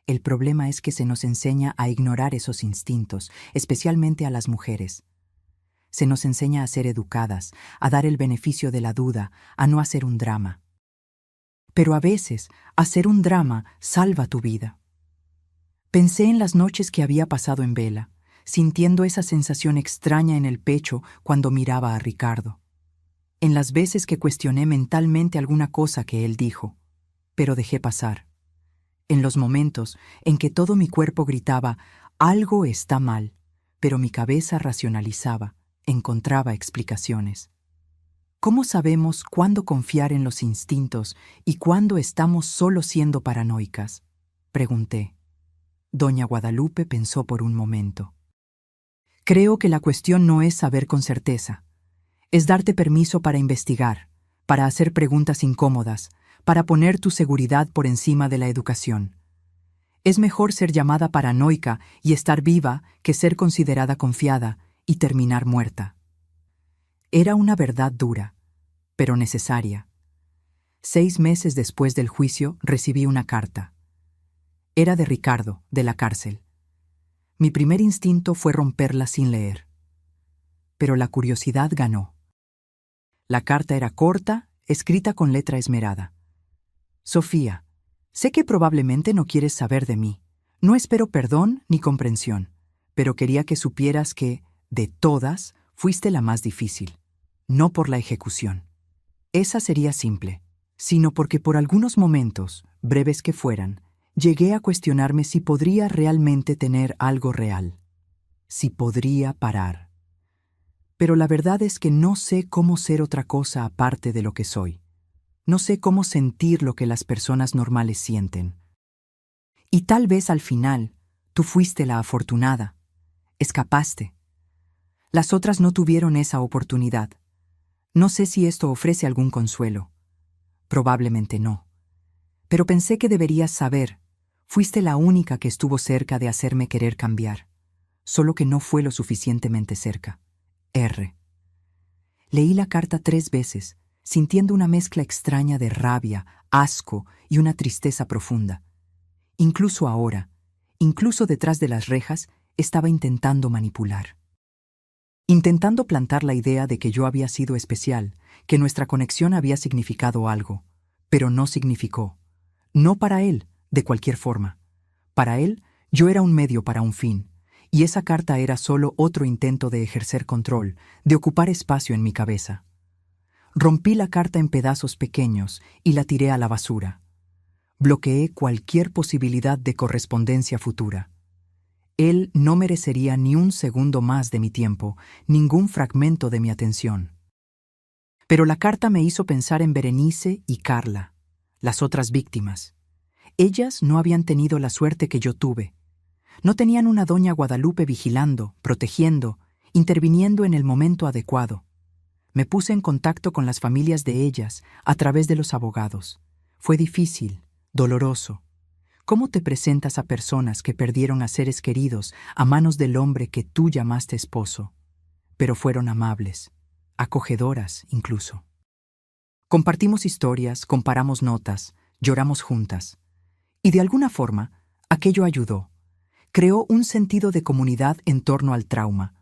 El problema es que se nos enseña a ignorar esos instintos, especialmente a las mujeres. Se nos enseña a ser educadas, a dar el beneficio de la duda, a no hacer un drama. Pero a veces, hacer un drama salva tu vida. Pensé en las noches que había pasado en vela, sintiendo esa sensación extraña en el pecho cuando miraba a Ricardo. En las veces que cuestioné mentalmente alguna cosa que él dijo, pero dejé pasar. En los momentos en que todo mi cuerpo gritaba, algo está mal, pero mi cabeza racionalizaba, encontraba explicaciones. ¿Cómo sabemos cuándo confiar en los instintos y cuándo estamos solo siendo paranoicas?, pregunté. Doña Guadalupe pensó por un momento. Creo que la cuestión no es saber con certeza. Es darte permiso para investigar, para hacer preguntas incómodas, para poner tu seguridad por encima de la educación. Es mejor ser llamada paranoica y estar viva que ser considerada confiada y terminar muerta. Era una verdad dura, pero necesaria. 6 meses después del juicio recibí una carta. Era de Ricardo, de la cárcel. Mi primer instinto fue romperla sin leer. Pero la curiosidad ganó. La carta era corta, escrita con letra esmerada. Sofía, sé que probablemente no quieres saber de mí. No espero perdón ni comprensión, pero quería que supieras que, de todas, fuiste la más difícil. No por la ejecución. Esa sería simple, sino porque por algunos momentos, breves que fueran, llegué a cuestionarme si podría realmente tener algo real. Si podría parar. Pero la verdad es que no sé cómo ser otra cosa aparte de lo que soy. No sé cómo sentir lo que las personas normales sienten. Y tal vez al final, tú fuiste la afortunada. Escapaste. Las otras no tuvieron esa oportunidad. No sé si esto ofrece algún consuelo. Probablemente no. Pero pensé que deberías saber. Fuiste la única que estuvo cerca de hacerme querer cambiar. Solo que no fue lo suficientemente cerca. R. Leí la carta 3 veces, sintiendo una mezcla extraña de rabia, asco y una tristeza profunda. Incluso ahora, incluso detrás de las rejas, estaba intentando manipular. Intentando plantar la idea de que yo había sido especial, que nuestra conexión había significado algo, pero no significó. No para él, de cualquier forma. Para él, yo era un medio para un fin, y esa carta era solo otro intento de ejercer control, de ocupar espacio en mi cabeza. Rompí la carta en pedazos pequeños y la tiré a la basura. Bloqueé cualquier posibilidad de correspondencia futura. Él no merecería ni un segundo más de mi tiempo, ningún fragmento de mi atención. Pero la carta me hizo pensar en Berenice y Carla, las otras víctimas. Ellas no habían tenido la suerte que yo tuve, No tenían una doña Guadalupe vigilando, protegiendo, interviniendo en el momento adecuado. Me puse en contacto con las familias de ellas a través de los abogados. Fue difícil, doloroso. ¿Cómo te presentas a personas que perdieron a seres queridos a manos del hombre que tú llamaste esposo? Pero fueron amables, acogedoras incluso. Compartimos historias, comparamos notas, lloramos juntas. Y de alguna forma, aquello ayudó. Creó un sentido de comunidad en torno al trauma,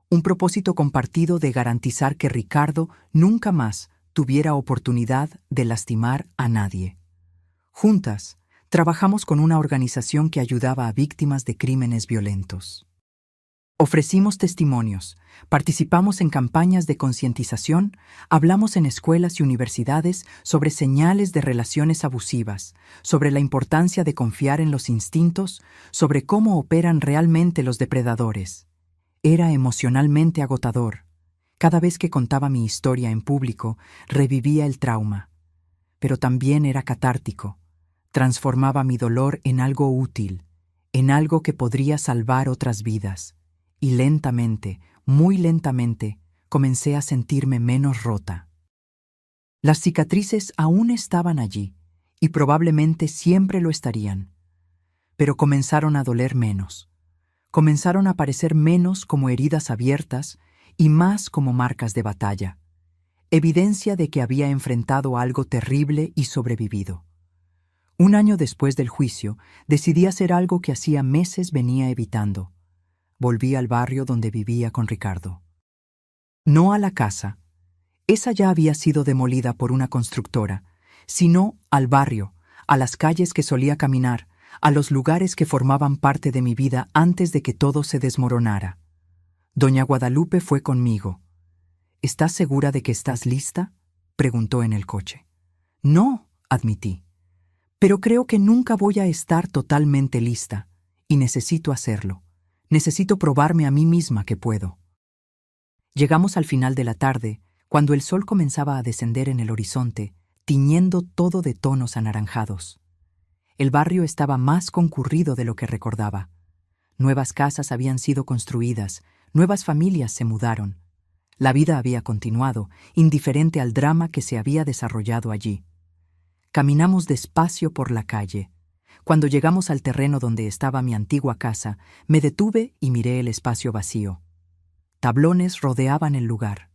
un propósito compartido de garantizar que Ricardo nunca más tuviera oportunidad de lastimar a nadie. Juntas, trabajamos con una organización que ayudaba a víctimas de crímenes violentos. Ofrecimos testimonios, participamos en campañas de concientización, hablamos en escuelas y universidades sobre señales de relaciones abusivas, sobre la importancia de confiar en los instintos, sobre cómo operan realmente los depredadores. Era emocionalmente agotador. Cada vez que contaba mi historia en público, revivía el trauma. Pero también era catártico. Transformaba mi dolor en algo útil, en algo que podría salvar otras vidas. Y lentamente, muy lentamente, comencé a sentirme menos rota. Las cicatrices aún estaban allí, y probablemente siempre lo estarían. Pero comenzaron a doler menos. Comenzaron a parecer menos como heridas abiertas y más como marcas de batalla. Evidencia de que había enfrentado algo terrible y sobrevivido. Un año después del juicio, decidí hacer algo que hacía meses venía evitando. Volví al barrio donde vivía con Ricardo. No a la casa. Esa ya había sido demolida por una constructora, sino al barrio, a las calles que solía caminar, a los lugares que formaban parte de mi vida antes de que todo se desmoronara. Doña Guadalupe fue conmigo. ¿Estás segura de que estás lista?, preguntó en el coche. No, admití. Pero creo que nunca voy a estar totalmente lista, y necesito hacerlo. Necesito probarme a mí misma que puedo. Llegamos al final de la tarde, cuando el sol comenzaba a descender en el horizonte, tiñendo todo de tonos anaranjados. El barrio estaba más concurrido de lo que recordaba. Nuevas casas habían sido construidas, nuevas familias se mudaron. La vida había continuado, indiferente al drama que se había desarrollado allí. Caminamos despacio por la calle. Cuando llegamos al terreno donde estaba mi antigua casa, me detuve y miré el espacio vacío. Tablones rodeaban el lugar.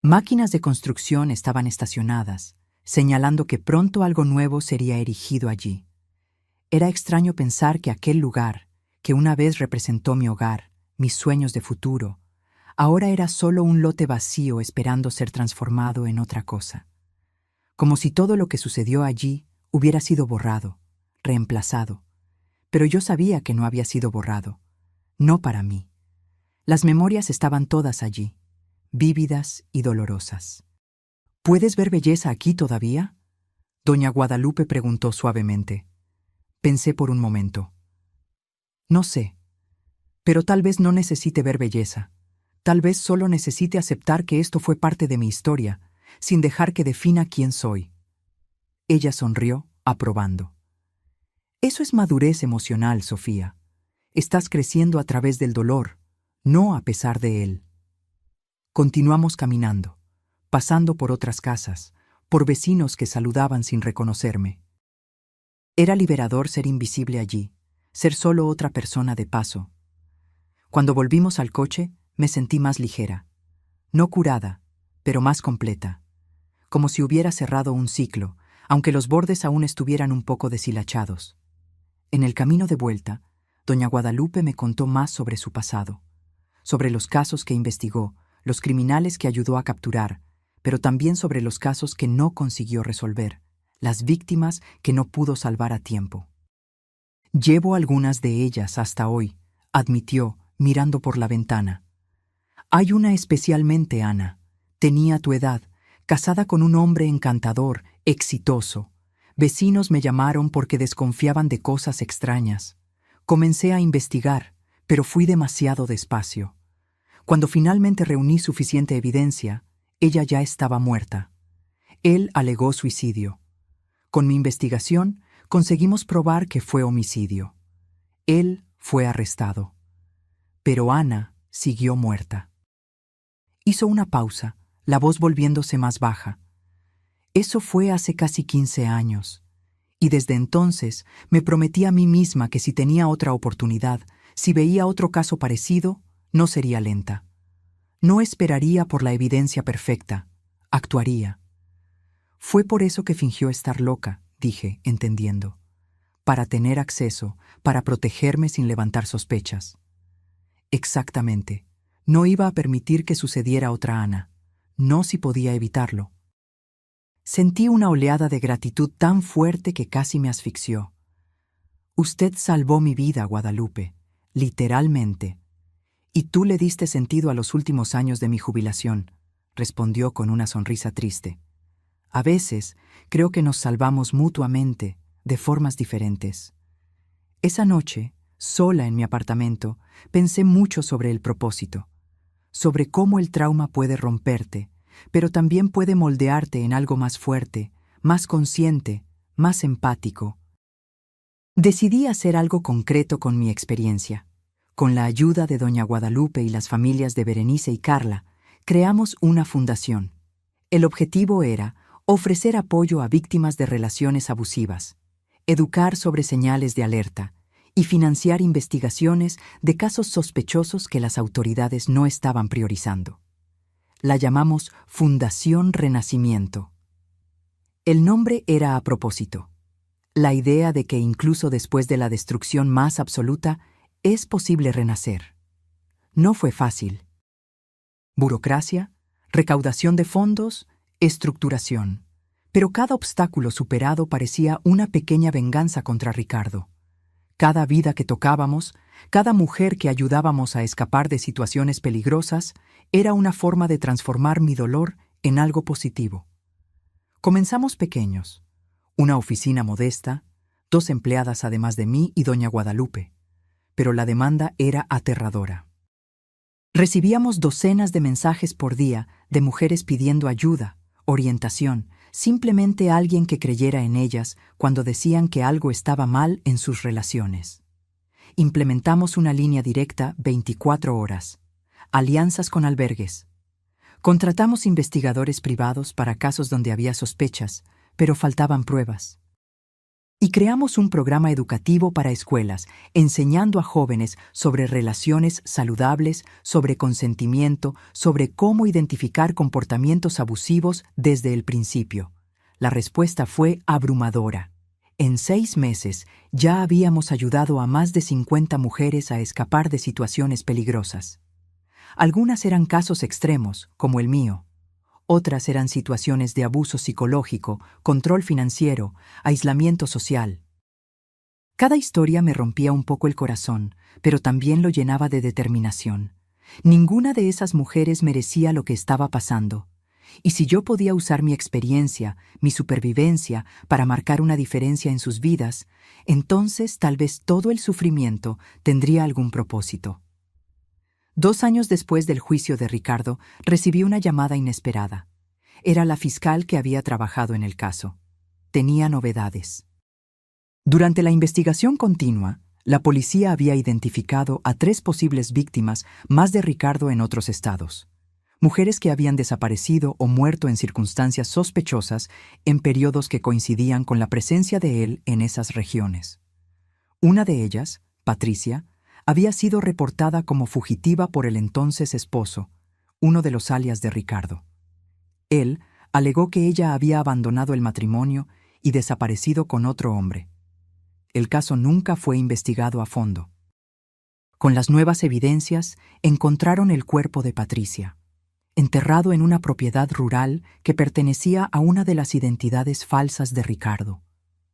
Máquinas de construcción estaban estacionadas, señalando que pronto algo nuevo sería erigido allí. Era extraño pensar que aquel lugar, que una vez representó mi hogar, mis sueños de futuro, ahora era solo un lote vacío esperando ser transformado en otra cosa. Como si todo lo que sucedió allí hubiera sido borrado, reemplazado. Pero yo sabía que no había sido borrado. No para mí. Las memorias estaban todas allí, vívidas y dolorosas. ¿Puedes ver belleza aquí todavía?, doña Guadalupe preguntó suavemente. Pensé por un momento. No sé, pero tal vez no necesite ver belleza. Tal vez solo necesite aceptar que esto fue parte de mi historia, sin dejar que defina quién soy. Ella sonrió, aprobando. Eso es madurez emocional, Sofía. Estás creciendo a través del dolor, no a pesar de él. Continuamos caminando, pasando por otras casas, por vecinos que saludaban sin reconocerme. Era liberador ser invisible allí, ser solo otra persona de paso. Cuando volvimos al coche, me sentí más ligera. No curada, pero más completa. Como si hubiera cerrado un ciclo, aunque los bordes aún estuvieran un poco deshilachados. En el camino de vuelta, doña Guadalupe me contó más sobre su pasado, sobre los casos que investigó, los criminales que ayudó a capturar, pero también sobre los casos que no consiguió resolver, las víctimas que no pudo salvar a tiempo. Llevo algunas de ellas hasta hoy, admitió, mirando por la ventana. Hay una especialmente, Ana. Tenía tu edad, casada con un hombre encantador, exitoso. Vecinos me llamaron porque desconfiaban de cosas extrañas. Comencé a investigar, pero fui demasiado despacio. Cuando finalmente reuní suficiente evidencia, ella ya estaba muerta. Él alegó suicidio. Con mi investigación, conseguimos probar que fue homicidio. Él fue arrestado. Pero Ana siguió muerta. Hizo una pausa, la voz volviéndose más baja. Eso fue hace casi 15 años. Y desde entonces me prometí a mí misma que si tenía otra oportunidad, si veía otro caso parecido, no sería lenta. No esperaría por la evidencia perfecta, actuaría. Fue por eso que fingió estar loca, dije, entendiendo. Para tener acceso, para protegerme sin levantar sospechas. Exactamente. No iba a permitir que sucediera otra Ana. No si podía evitarlo. Sentí una oleada de gratitud tan fuerte que casi me asfixió. Usted salvó mi vida, Guadalupe, literalmente. Y tú le diste sentido a los últimos años de mi jubilación, respondió con una sonrisa triste. A veces creo que nos salvamos mutuamente, de formas diferentes. Esa noche, sola en mi apartamento, pensé mucho sobre el propósito, sobre cómo el trauma puede romperte, pero también puede moldearte en algo más fuerte, más consciente, más empático. Decidí hacer algo concreto con mi experiencia. Con la ayuda de doña Guadalupe y las familias de Berenice y Carla, creamos una fundación. El objetivo era ofrecer apoyo a víctimas de relaciones abusivas, educar sobre señales de alerta y financiar investigaciones de casos sospechosos que las autoridades no estaban priorizando. La llamamos Fundación Renacimiento. El nombre era a propósito. La idea de que incluso después de la destrucción más absoluta, es posible renacer. No fue fácil. Burocracia, recaudación de fondos, estructuración. Pero cada obstáculo superado parecía una pequeña venganza contra Ricardo. Cada vida que tocábamos, cada mujer que ayudábamos a escapar de situaciones peligrosas, era una forma de transformar mi dolor en algo positivo. Comenzamos pequeños. Una oficina modesta, 2 empleadas además de mí y doña Guadalupe. Pero la demanda era aterradora. Recibíamos docenas de mensajes por día de mujeres pidiendo ayuda, orientación, simplemente alguien que creyera en ellas cuando decían que algo estaba mal en sus relaciones. Implementamos una línea directa 24 horas, alianzas con albergues. Contratamos investigadores privados para casos donde había sospechas, pero faltaban pruebas. Y creamos un programa educativo para escuelas, enseñando a jóvenes sobre relaciones saludables, sobre consentimiento, sobre cómo identificar comportamientos abusivos desde el principio. La respuesta fue abrumadora. En 6 meses ya habíamos ayudado a más de 50 mujeres a escapar de situaciones peligrosas. Algunas eran casos extremos, como el mío. Otras eran situaciones de abuso psicológico, control financiero, aislamiento social. Cada historia me rompía un poco el corazón, pero también lo llenaba de determinación. Ninguna de esas mujeres merecía lo que estaba pasando. Y si yo podía usar mi experiencia, mi supervivencia, para marcar una diferencia en sus vidas, entonces tal vez todo el sufrimiento tendría algún propósito. 2 años después del juicio de Ricardo, recibí una llamada inesperada. Era la fiscal que había trabajado en el caso. Tenía novedades. Durante la investigación continua, la policía había identificado a 3 posibles víctimas más de Ricardo en otros estados. Mujeres que habían desaparecido o muerto en circunstancias sospechosas en periodos que coincidían con la presencia de él en esas regiones. Una de ellas, Patricia, había sido reportada como fugitiva por el entonces esposo, uno de los alias de Ricardo. Él alegó que ella había abandonado el matrimonio y desaparecido con otro hombre. El caso nunca fue investigado a fondo. Con las nuevas evidencias, encontraron el cuerpo de Patricia, enterrado en una propiedad rural que pertenecía a una de las identidades falsas de Ricardo.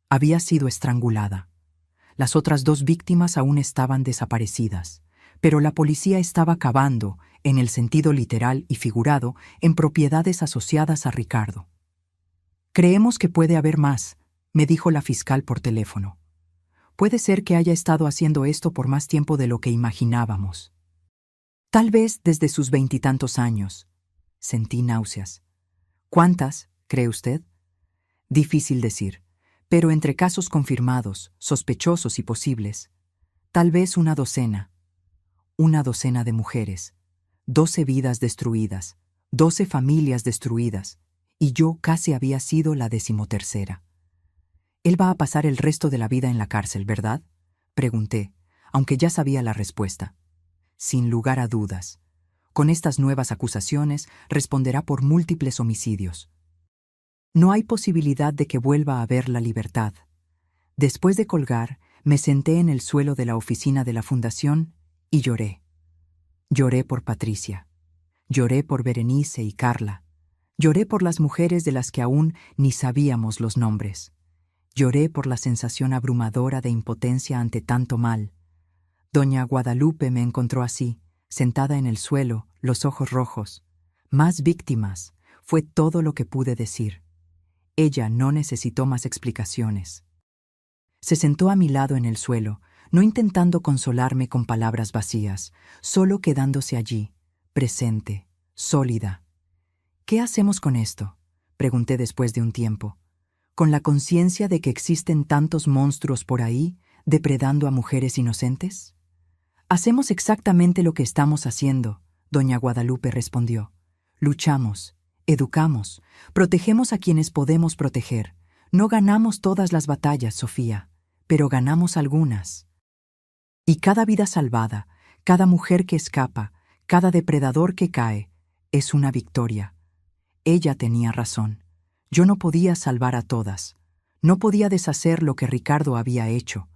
Había sido estrangulada. Las otras 2 víctimas aún estaban desaparecidas, pero la policía estaba cavando, en el sentido literal y figurado, en propiedades asociadas a Ricardo. «Creemos que puede haber más», me dijo la fiscal por teléfono. «Puede ser que haya estado haciendo esto por más tiempo de lo que imaginábamos. Tal vez desde sus 20 y tantos años». Sentí náuseas. «¿Cuántas, cree usted?» Difícil decir. Pero entre casos confirmados, sospechosos y posibles, Tal vez una docena. Una docena de mujeres. 12 vidas destruidas. 12 familias destruidas. Y yo casi había sido la 13ª. Él va a pasar el resto de la vida en la cárcel, ¿verdad? Pregunté, aunque ya sabía la respuesta. Sin lugar a dudas. Con estas nuevas acusaciones responderá por múltiples homicidios. No hay posibilidad de que vuelva a ver la libertad. Después de colgar, me senté en el suelo de la oficina de la fundación y lloré. Lloré por Patricia. Lloré por Berenice y Carla. Lloré por las mujeres de las que aún ni sabíamos los nombres. Lloré por la sensación abrumadora de impotencia ante tanto mal. Doña Guadalupe me encontró así, sentada en el suelo, los ojos rojos. Más víctimas, fue todo lo que pude decir. Ella no necesitó más explicaciones. Se sentó a mi lado en el suelo, no intentando consolarme con palabras vacías, solo quedándose allí, presente, sólida. ¿Qué hacemos con esto?, pregunté después de un tiempo. ¿Con la conciencia de que existen tantos monstruos por ahí, depredando a mujeres inocentes? Hacemos exactamente lo que estamos haciendo, doña Guadalupe respondió. Luchamos, educamos, protegemos a quienes podemos proteger. No ganamos todas las batallas, Sofía, pero ganamos algunas. Y cada vida salvada, cada mujer que escapa, cada depredador que cae, es una victoria. Ella tenía razón. Yo no podía salvar a todas. No podía deshacer lo que Ricardo había hecho,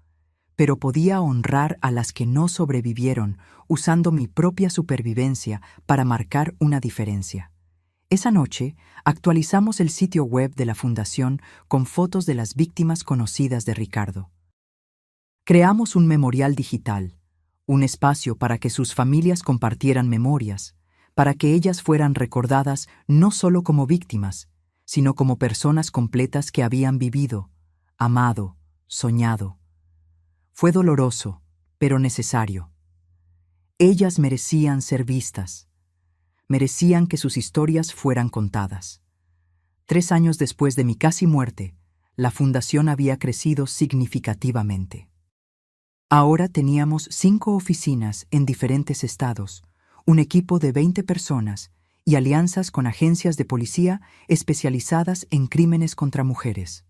pero podía honrar a las que no sobrevivieron usando mi propia supervivencia para marcar una diferencia. Esa noche, actualizamos el sitio web de la Fundación con fotos de las víctimas conocidas de Ricardo. Creamos un memorial digital, un espacio para que sus familias compartieran memorias, para que ellas fueran recordadas no solo como víctimas, sino como personas completas que habían vivido, amado, soñado. Fue doloroso, pero necesario. Ellas merecían ser vistas. Merecían que sus historias fueran contadas. 3 años después de mi casi muerte, la fundación había crecido significativamente. Ahora teníamos 5 oficinas en diferentes estados, un equipo de 20 personas y alianzas con agencias de policía especializadas en crímenes contra mujeres.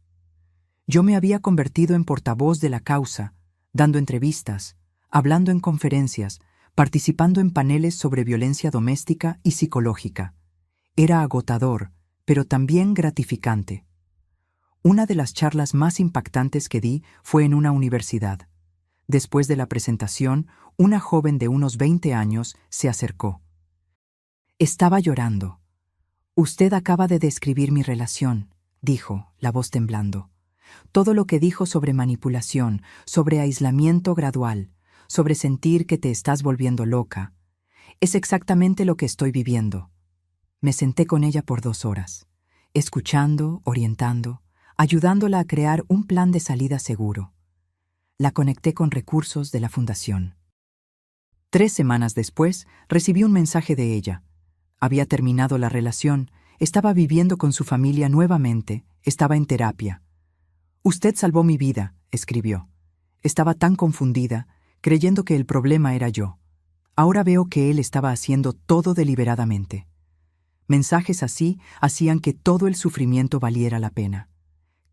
Yo me había convertido en portavoz de la causa, dando entrevistas, hablando en conferencias, participando en paneles sobre violencia doméstica y psicológica. Era agotador, pero también gratificante. Una de las charlas más impactantes que di fue en una universidad. Después de la presentación, una joven de unos 20 años se acercó. Estaba llorando. «Usted acaba de describir mi relación», dijo, la voz temblando. Todo lo que dijo sobre manipulación, sobre aislamiento gradual, sobre sentir que te estás volviendo loca, es exactamente lo que estoy viviendo. Me senté con ella por 2 horas, escuchando, orientando, ayudándola a crear un plan de salida seguro. La conecté con recursos de la fundación. 3 semanas después, recibí un mensaje de ella. Había terminado la relación, estaba viviendo con su familia nuevamente, estaba en terapia. «Usted salvó mi vida», escribió. Estaba tan confundida, creyendo que el problema era yo. Ahora veo que él estaba haciendo todo deliberadamente. Mensajes así hacían que todo el sufrimiento valiera la pena.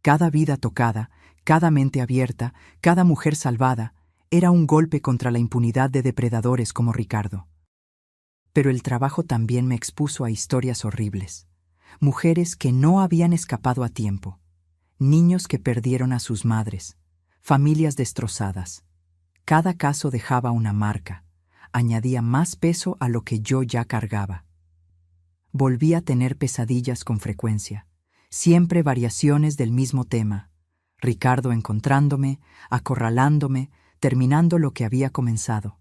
Cada vida tocada, cada mente abierta, cada mujer salvada, era un golpe contra la impunidad de depredadores como Ricardo. Pero el trabajo también me expuso a historias horribles. Mujeres que no habían escapado a tiempo. Niños que perdieron a sus madres. Familias destrozadas. Cada caso dejaba una marca. Añadía más peso a lo que yo ya cargaba. Volví a tener pesadillas con frecuencia. Siempre variaciones del mismo tema. Ricardo encontrándome, acorralándome, terminando lo que había comenzado.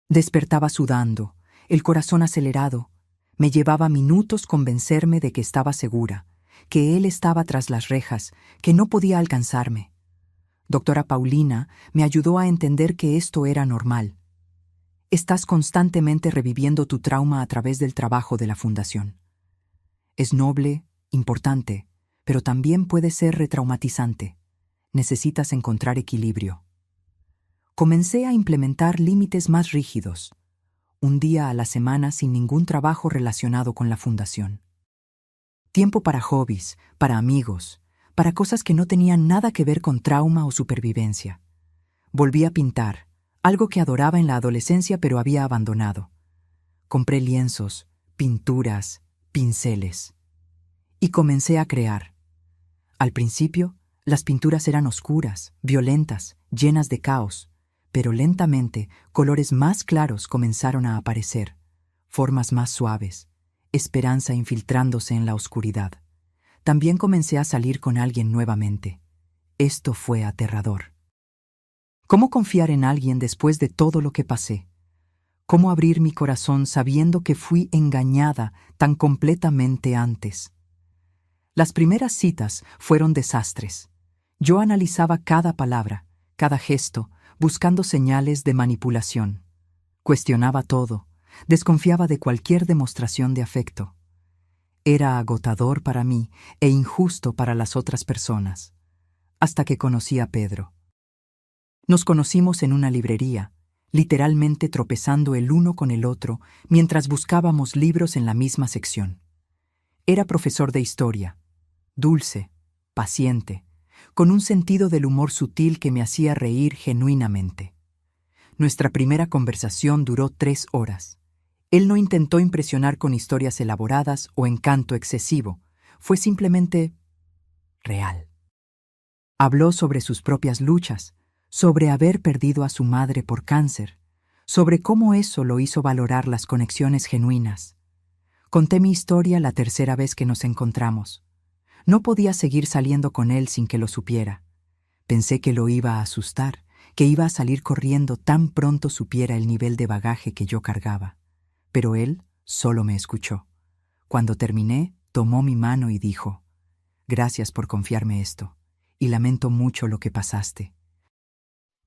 Despertaba sudando, el corazón acelerado. Me llevaba minutos convencerme de que estaba segura, que él estaba tras las rejas, que no podía alcanzarme. Doctora Paulina me ayudó a entender que esto era normal. Estás constantemente reviviendo tu trauma a través del trabajo de la fundación. Es noble, importante, pero también puede ser retraumatizante. Necesitas encontrar equilibrio. Comencé a implementar límites más rígidos, un día a la semana sin ningún trabajo relacionado con la fundación. Tiempo para hobbies, para amigos, para cosas que no tenían nada que ver con trauma o supervivencia. Volví a pintar, algo que adoraba en la adolescencia pero había abandonado. Compré lienzos, pinturas, pinceles. Y comencé a crear. Al principio, las pinturas eran oscuras, violentas, llenas de caos, pero lentamente colores más claros comenzaron a aparecer, formas más suaves, esperanza infiltrándose en la oscuridad. También comencé a salir con alguien nuevamente. Esto fue aterrador. ¿Cómo confiar en alguien después de todo lo que pasé? ¿Cómo abrir mi corazón sabiendo que fui engañada tan completamente antes? Las primeras citas fueron desastres. Yo analizaba cada palabra, cada gesto, buscando señales de manipulación. Cuestionaba todo, desconfiaba de cualquier demostración de afecto. Era agotador para mí e injusto para las otras personas. Hasta que conocí a Pedro. Nos conocimos en una librería, literalmente tropezando el uno con el otro mientras buscábamos libros en la misma sección. Era profesor de historia, dulce, paciente, con un sentido del humor sutil que me hacía reír genuinamente. Nuestra primera conversación duró 3 horas. Él no intentó impresionar con historias elaboradas o encanto excesivo, fue simplemente real. Habló sobre sus propias luchas, sobre haber perdido a su madre por cáncer, sobre cómo eso lo hizo valorar las conexiones genuinas. Conté mi historia la tercera vez que nos encontramos. No podía seguir saliendo con él sin que lo supiera. Pensé que lo iba a asustar, que iba a salir corriendo tan pronto supiera el nivel de bagaje que yo cargaba. Pero él solo me escuchó. Cuando terminé, tomó mi mano y dijo: «Gracias por confiarme esto, y lamento mucho lo que pasaste.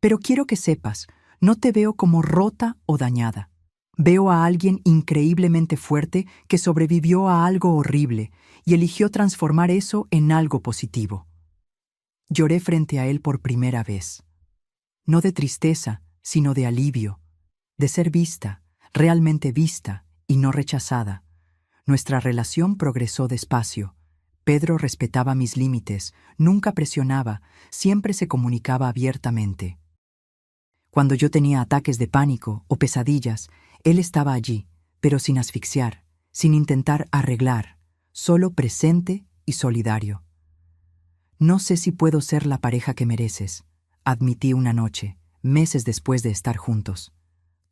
Pero quiero que sepas, no te veo como rota o dañada. Veo a alguien increíblemente fuerte que sobrevivió a algo horrible y eligió transformar eso en algo positivo». Lloré frente a él por primera vez. No de tristeza, sino de alivio, de ser vista, realmente vista y no rechazada. Nuestra relación progresó despacio. Pedro respetaba mis límites, nunca presionaba, siempre se comunicaba abiertamente. Cuando yo tenía ataques de pánico o pesadillas, él estaba allí, pero sin asfixiar, sin intentar arreglar, solo presente y solidario. «No sé si puedo ser la pareja que mereces», admití una noche, meses después de estar juntos.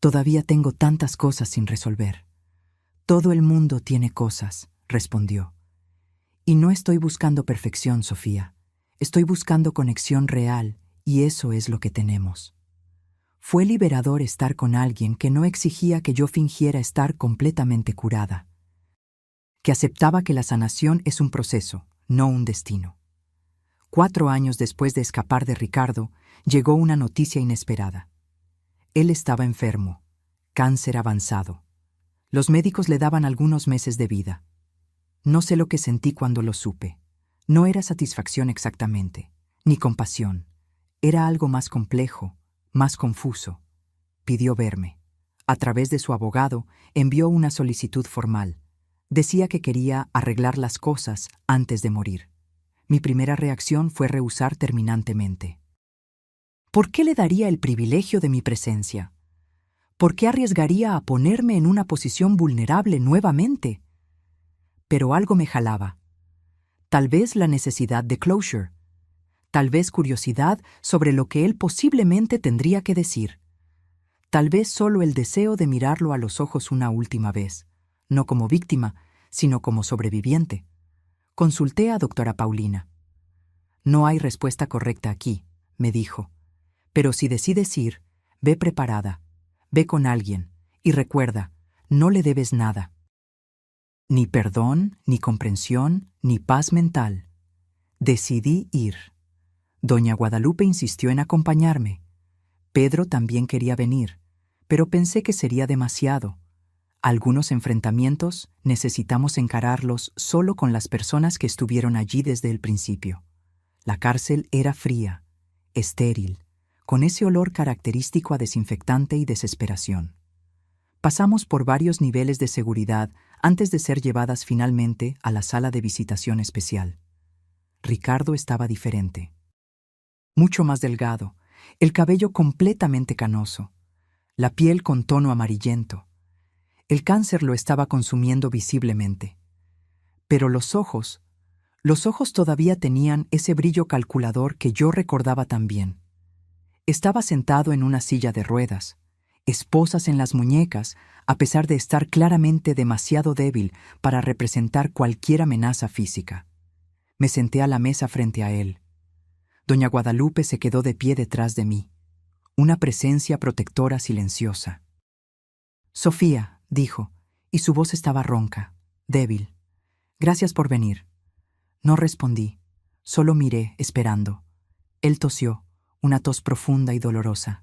«Todavía tengo tantas cosas sin resolver». «Todo el mundo tiene cosas», respondió. «Y no estoy buscando perfección, Sofía. Estoy buscando conexión real, y eso es lo que tenemos». Fue liberador estar con alguien que no exigía que yo fingiera estar completamente curada, que aceptaba que la sanación es un proceso, no un destino. 4 años después de escapar de Ricardo, llegó una noticia inesperada. Él estaba enfermo, cáncer avanzado. Los médicos le daban algunos meses de vida. No sé lo que sentí cuando lo supe. No era satisfacción exactamente, ni compasión. Era algo más complejo, más confuso. Pidió verme. A través de su abogado, envió una solicitud formal. Decía que quería arreglar las cosas antes de morir. Mi primera reacción fue rehusar terminantemente. ¿Por qué le daría el privilegio de mi presencia? ¿Por qué arriesgaría a ponerme en una posición vulnerable nuevamente? Pero algo me jalaba. Tal vez la necesidad de closure. Tal vez curiosidad sobre lo que él posiblemente tendría que decir. Tal vez solo el deseo de mirarlo a los ojos una última vez, no como víctima, sino como sobreviviente. Consulté a doctora Paulina. «No hay respuesta correcta aquí», me dijo. «Pero si decides ir, ve preparada, ve con alguien, y recuerda, no le debes nada. Ni perdón, ni comprensión, ni paz mental». Decidí ir. Doña Guadalupe insistió en acompañarme. Pedro también quería venir, pero pensé que sería demasiado. Algunos enfrentamientos necesitamos encararlos solo con las personas que estuvieron allí desde el principio. La cárcel era fría, estéril, con ese olor característico a desinfectante y desesperación. Pasamos por varios niveles de seguridad antes de ser llevadas finalmente a la sala de visitación especial. Ricardo estaba diferente. Mucho más delgado, el cabello completamente canoso, la piel con tono amarillento. El cáncer lo estaba consumiendo visiblemente. Pero los ojos todavía tenían ese brillo calculador que yo recordaba tan bien. Estaba sentado en una silla de ruedas, esposas en las muñecas, a pesar de estar claramente demasiado débil para representar cualquier amenaza física. Me senté a la mesa frente a él. Doña Guadalupe se quedó de pie detrás de mí, una presencia protectora silenciosa. «Sofía», dijo, y su voz estaba ronca, débil. «Gracias por venir». No respondí, solo miré, esperando. Él tosió, una tos profunda y dolorosa.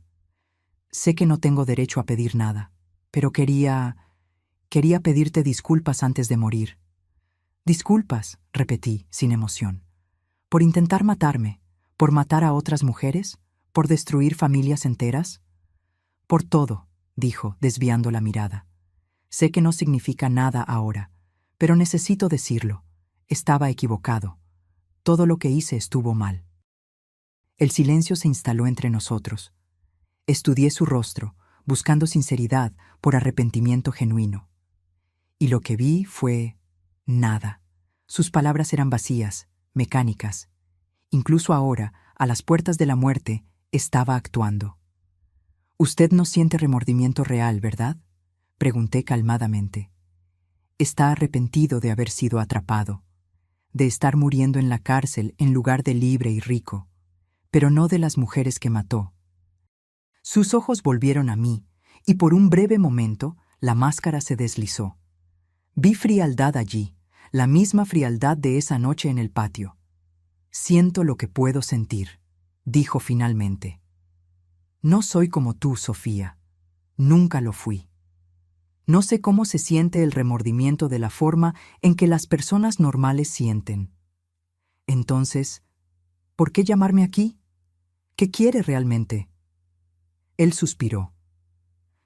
«Sé que no tengo derecho a pedir nada, pero quería pedirte disculpas antes de morir». «Disculpas», repetí, sin emoción. «¿Por intentar matarme? ¿Por matar a otras mujeres? ¿Por destruir familias enteras?» «Por todo», dijo, desviando la mirada. «Sé que no significa nada ahora, pero necesito decirlo. Estaba equivocado. Todo lo que hice estuvo mal». El silencio se instaló entre nosotros. Estudié su rostro, buscando sinceridad por arrepentimiento genuino. Y lo que vi fue nada. Sus palabras eran vacías, mecánicas. Incluso ahora, a las puertas de la muerte, estaba actuando. «Usted no siente remordimiento real, ¿verdad?», pregunté calmadamente. «Está arrepentido de haber sido atrapado, de estar muriendo en la cárcel en lugar de libre y rico, pero no de las mujeres que mató». Sus ojos volvieron a mí, y por un breve momento la máscara se deslizó. Vi frialdad allí, la misma frialdad de esa noche en el patio. «Siento lo que puedo sentir», dijo finalmente. «No soy como tú, Sofía. Nunca lo fui. No sé cómo se siente el remordimiento de la forma en que las personas normales sienten. Entonces, ¿por qué llamarme aquí? ¿Qué quiere realmente?» Él suspiró.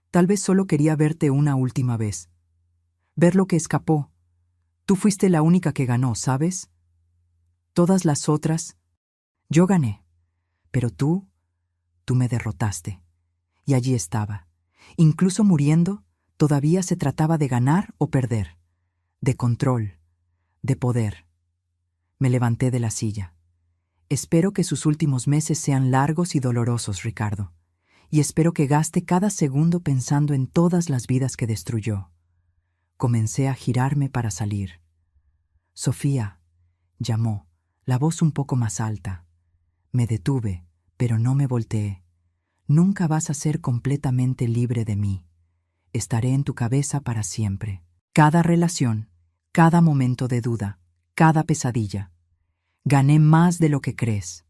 «Tal vez solo quería verte una última vez. Ver lo que escapó. Tú fuiste la única que ganó, ¿sabes? Todas las otras, yo gané. Pero tú me derrotaste. Y allí estaba. Incluso muriendo, todavía se trataba de ganar o perder. De control. De poder». Me levanté de la silla. «Espero que sus últimos meses sean largos y dolorosos, Ricardo. Y espero que gaste cada segundo pensando en todas las vidas que destruyó». Comencé a girarme para salir. «Sofía», llamó, la voz un poco más alta. Me detuve, pero no me volteé. «Nunca vas a ser completamente libre de mí. Estaré en tu cabeza para siempre. Cada relación, cada momento de duda, cada pesadilla. Gané más de lo que crees».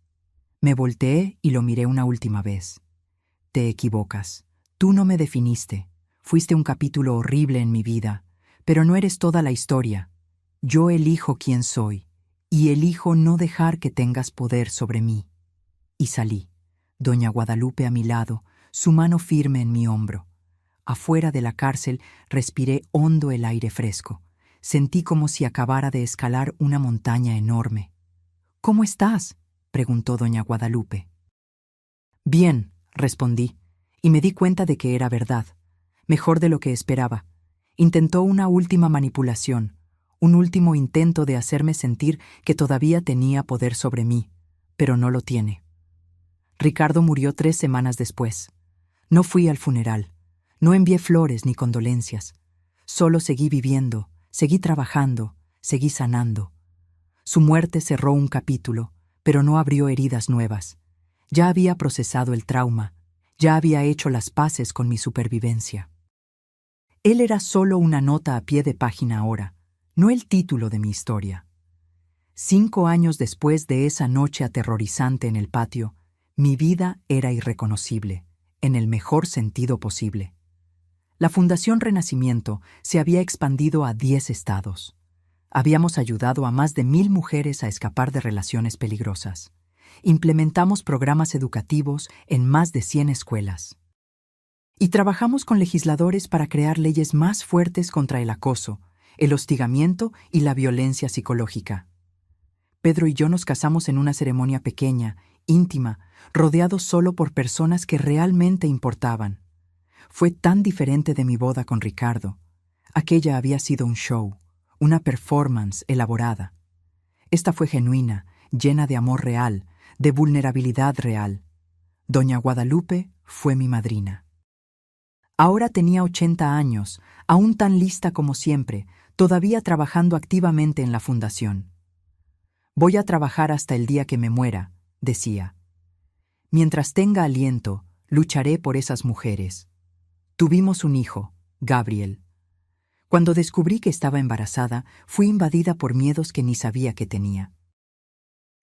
Me volteé y lo miré una última vez. «Te equivocas. Tú no me definiste. Fuiste un capítulo horrible en mi vida, pero no eres toda la historia. Yo elijo quién soy, y elijo no dejar que tengas poder sobre mí». Y salí, doña Guadalupe a mi lado, su mano firme en mi hombro. Afuera de la cárcel respiré hondo el aire fresco. Sentí como si acabara de escalar una montaña enorme. «¿Cómo estás?», preguntó doña Guadalupe. «Bien», respondí, y me di cuenta de que era verdad. Mejor de lo que esperaba. Intentó una última manipulación, un último intento de hacerme sentir que todavía tenía poder sobre mí, pero no lo tiene. Ricardo murió 3 semanas después. No fui al funeral. No envié flores ni condolencias. Solo seguí viviendo, seguí trabajando, seguí sanando. Su muerte cerró un capítulo, pero no abrió heridas nuevas. Ya había procesado el trauma, ya había hecho las paces con mi supervivencia. Él era solo una nota a pie de página ahora, no el título de mi historia. 5 años después de esa noche aterrorizante en el patio, mi vida era irreconocible, en el mejor sentido posible. La Fundación Renacimiento se había expandido a 10 estados. Habíamos ayudado a más de 1000 mujeres a escapar de relaciones peligrosas. implementamos programas educativos en más de 100 escuelas. Y trabajamos con legisladores para crear leyes más fuertes contra el acoso, el hostigamiento y la violencia psicológica. Pedro y yo nos casamos en una ceremonia pequeña, íntima, rodeados solo por personas que realmente importaban. Fue tan diferente de mi boda con Ricardo. Aquella había sido un show, una performance elaborada. Esta fue genuina, llena de amor real, de vulnerabilidad real. Doña Guadalupe fue mi madrina. Ahora tenía 80 años, aún tan lista como siempre, todavía trabajando activamente en la fundación. Voy a trabajar hasta el día que me muera, decía. Mientras tenga aliento, lucharé por esas mujeres. Tuvimos un hijo, Gabriel. Cuando descubrí que estaba embarazada, fui invadida por miedos que ni sabía que tenía.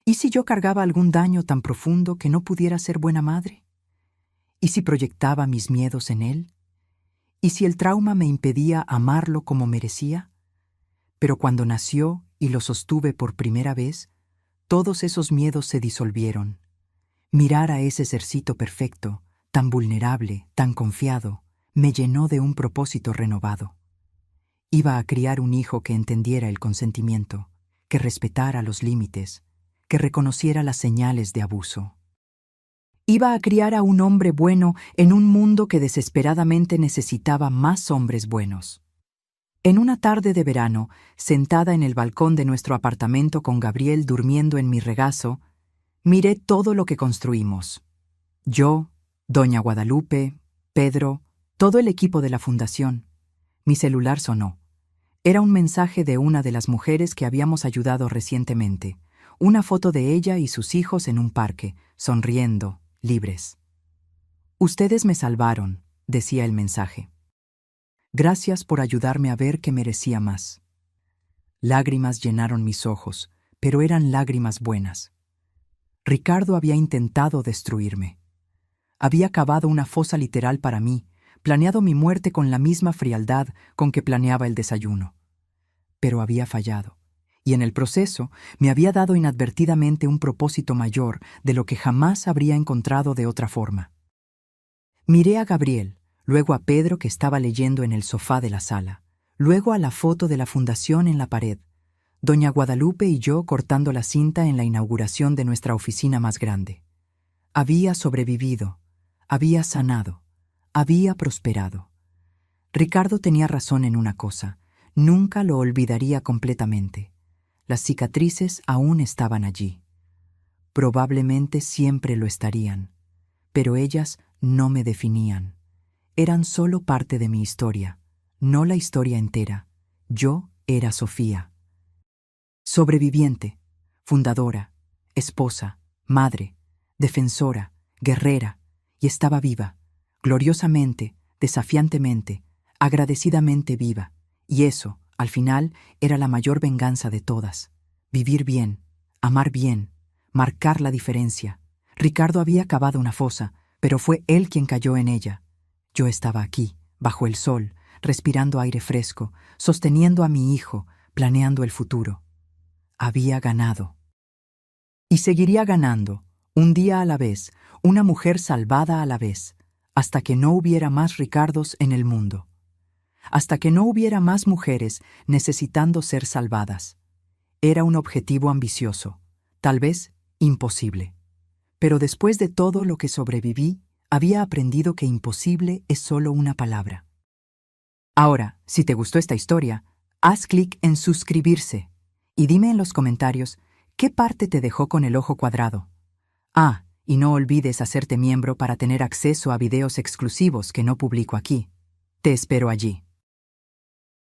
¿Y si yo cargaba algún daño tan profundo que no pudiera ser buena madre? ¿Y si proyectaba mis miedos en él? ¿Y si el trauma me impedía amarlo como merecía? Pero cuando nació y lo sostuve por primera vez, todos esos miedos se disolvieron. Mirar a ese sercito perfecto, tan vulnerable, tan confiado, me llenó de un propósito renovado. Iba a criar un hijo que entendiera el consentimiento, que respetara los límites, que reconociera las señales de abuso. Iba a criar a un hombre bueno en un mundo que desesperadamente necesitaba más hombres buenos. En una tarde de verano, sentada en el balcón de nuestro apartamento con Gabriel durmiendo en mi regazo, miré todo lo que construimos. Yo, Doña Guadalupe, Pedro, todo el equipo de la fundación. Mi celular sonó. Era un mensaje de una de las mujeres que habíamos ayudado recientemente. Una foto de ella y sus hijos en un parque, sonriendo, libres. Ustedes me salvaron, decía el mensaje. Gracias por ayudarme a ver que merecía más. Lágrimas llenaron mis ojos, pero eran lágrimas buenas. Ricardo había intentado destruirme. Había cavado una fosa literal para mí, planeado mi muerte con la misma frialdad con que planeaba el desayuno. Pero había fallado. Y en el proceso me había dado inadvertidamente un propósito mayor de lo que jamás habría encontrado de otra forma. Miré a Gabriel, luego a Pedro que estaba leyendo en el sofá de la sala, luego a la foto de la fundación en la pared, Doña Guadalupe y yo cortando la cinta en la inauguración de nuestra oficina más grande. Había sobrevivido, había sanado, había prosperado. Ricardo tenía razón en una cosa, nunca lo olvidaría completamente. Las cicatrices aún estaban allí. Probablemente siempre lo estarían, pero ellas no me definían. Eran solo parte de mi historia, no la historia entera. Yo era Sofía. Sobreviviente, fundadora, esposa, madre, defensora, guerrera, y estaba viva, gloriosamente, desafiantemente, agradecidamente viva, y eso, al final, era la mayor venganza de todas. Vivir bien, amar bien, marcar la diferencia. Ricardo había cavado una fosa, pero fue él quien cayó en ella. Yo estaba aquí, bajo el sol, respirando aire fresco, sosteniendo a mi hijo, planeando el futuro. Había ganado. Y seguiría ganando, un día a la vez, una mujer salvada a la vez, hasta que no hubiera más Ricardos en el mundo. Hasta que no hubiera más mujeres necesitando ser salvadas. Era un objetivo ambicioso, tal vez imposible. Pero después de todo lo que sobreviví, había aprendido que imposible es solo una palabra. Ahora, si te gustó esta historia, haz clic en suscribirse y dime en los comentarios qué parte te dejó con el ojo cuadrado. Ah, y no olvides hacerte miembro para tener acceso a videos exclusivos que no publico aquí. Te espero allí.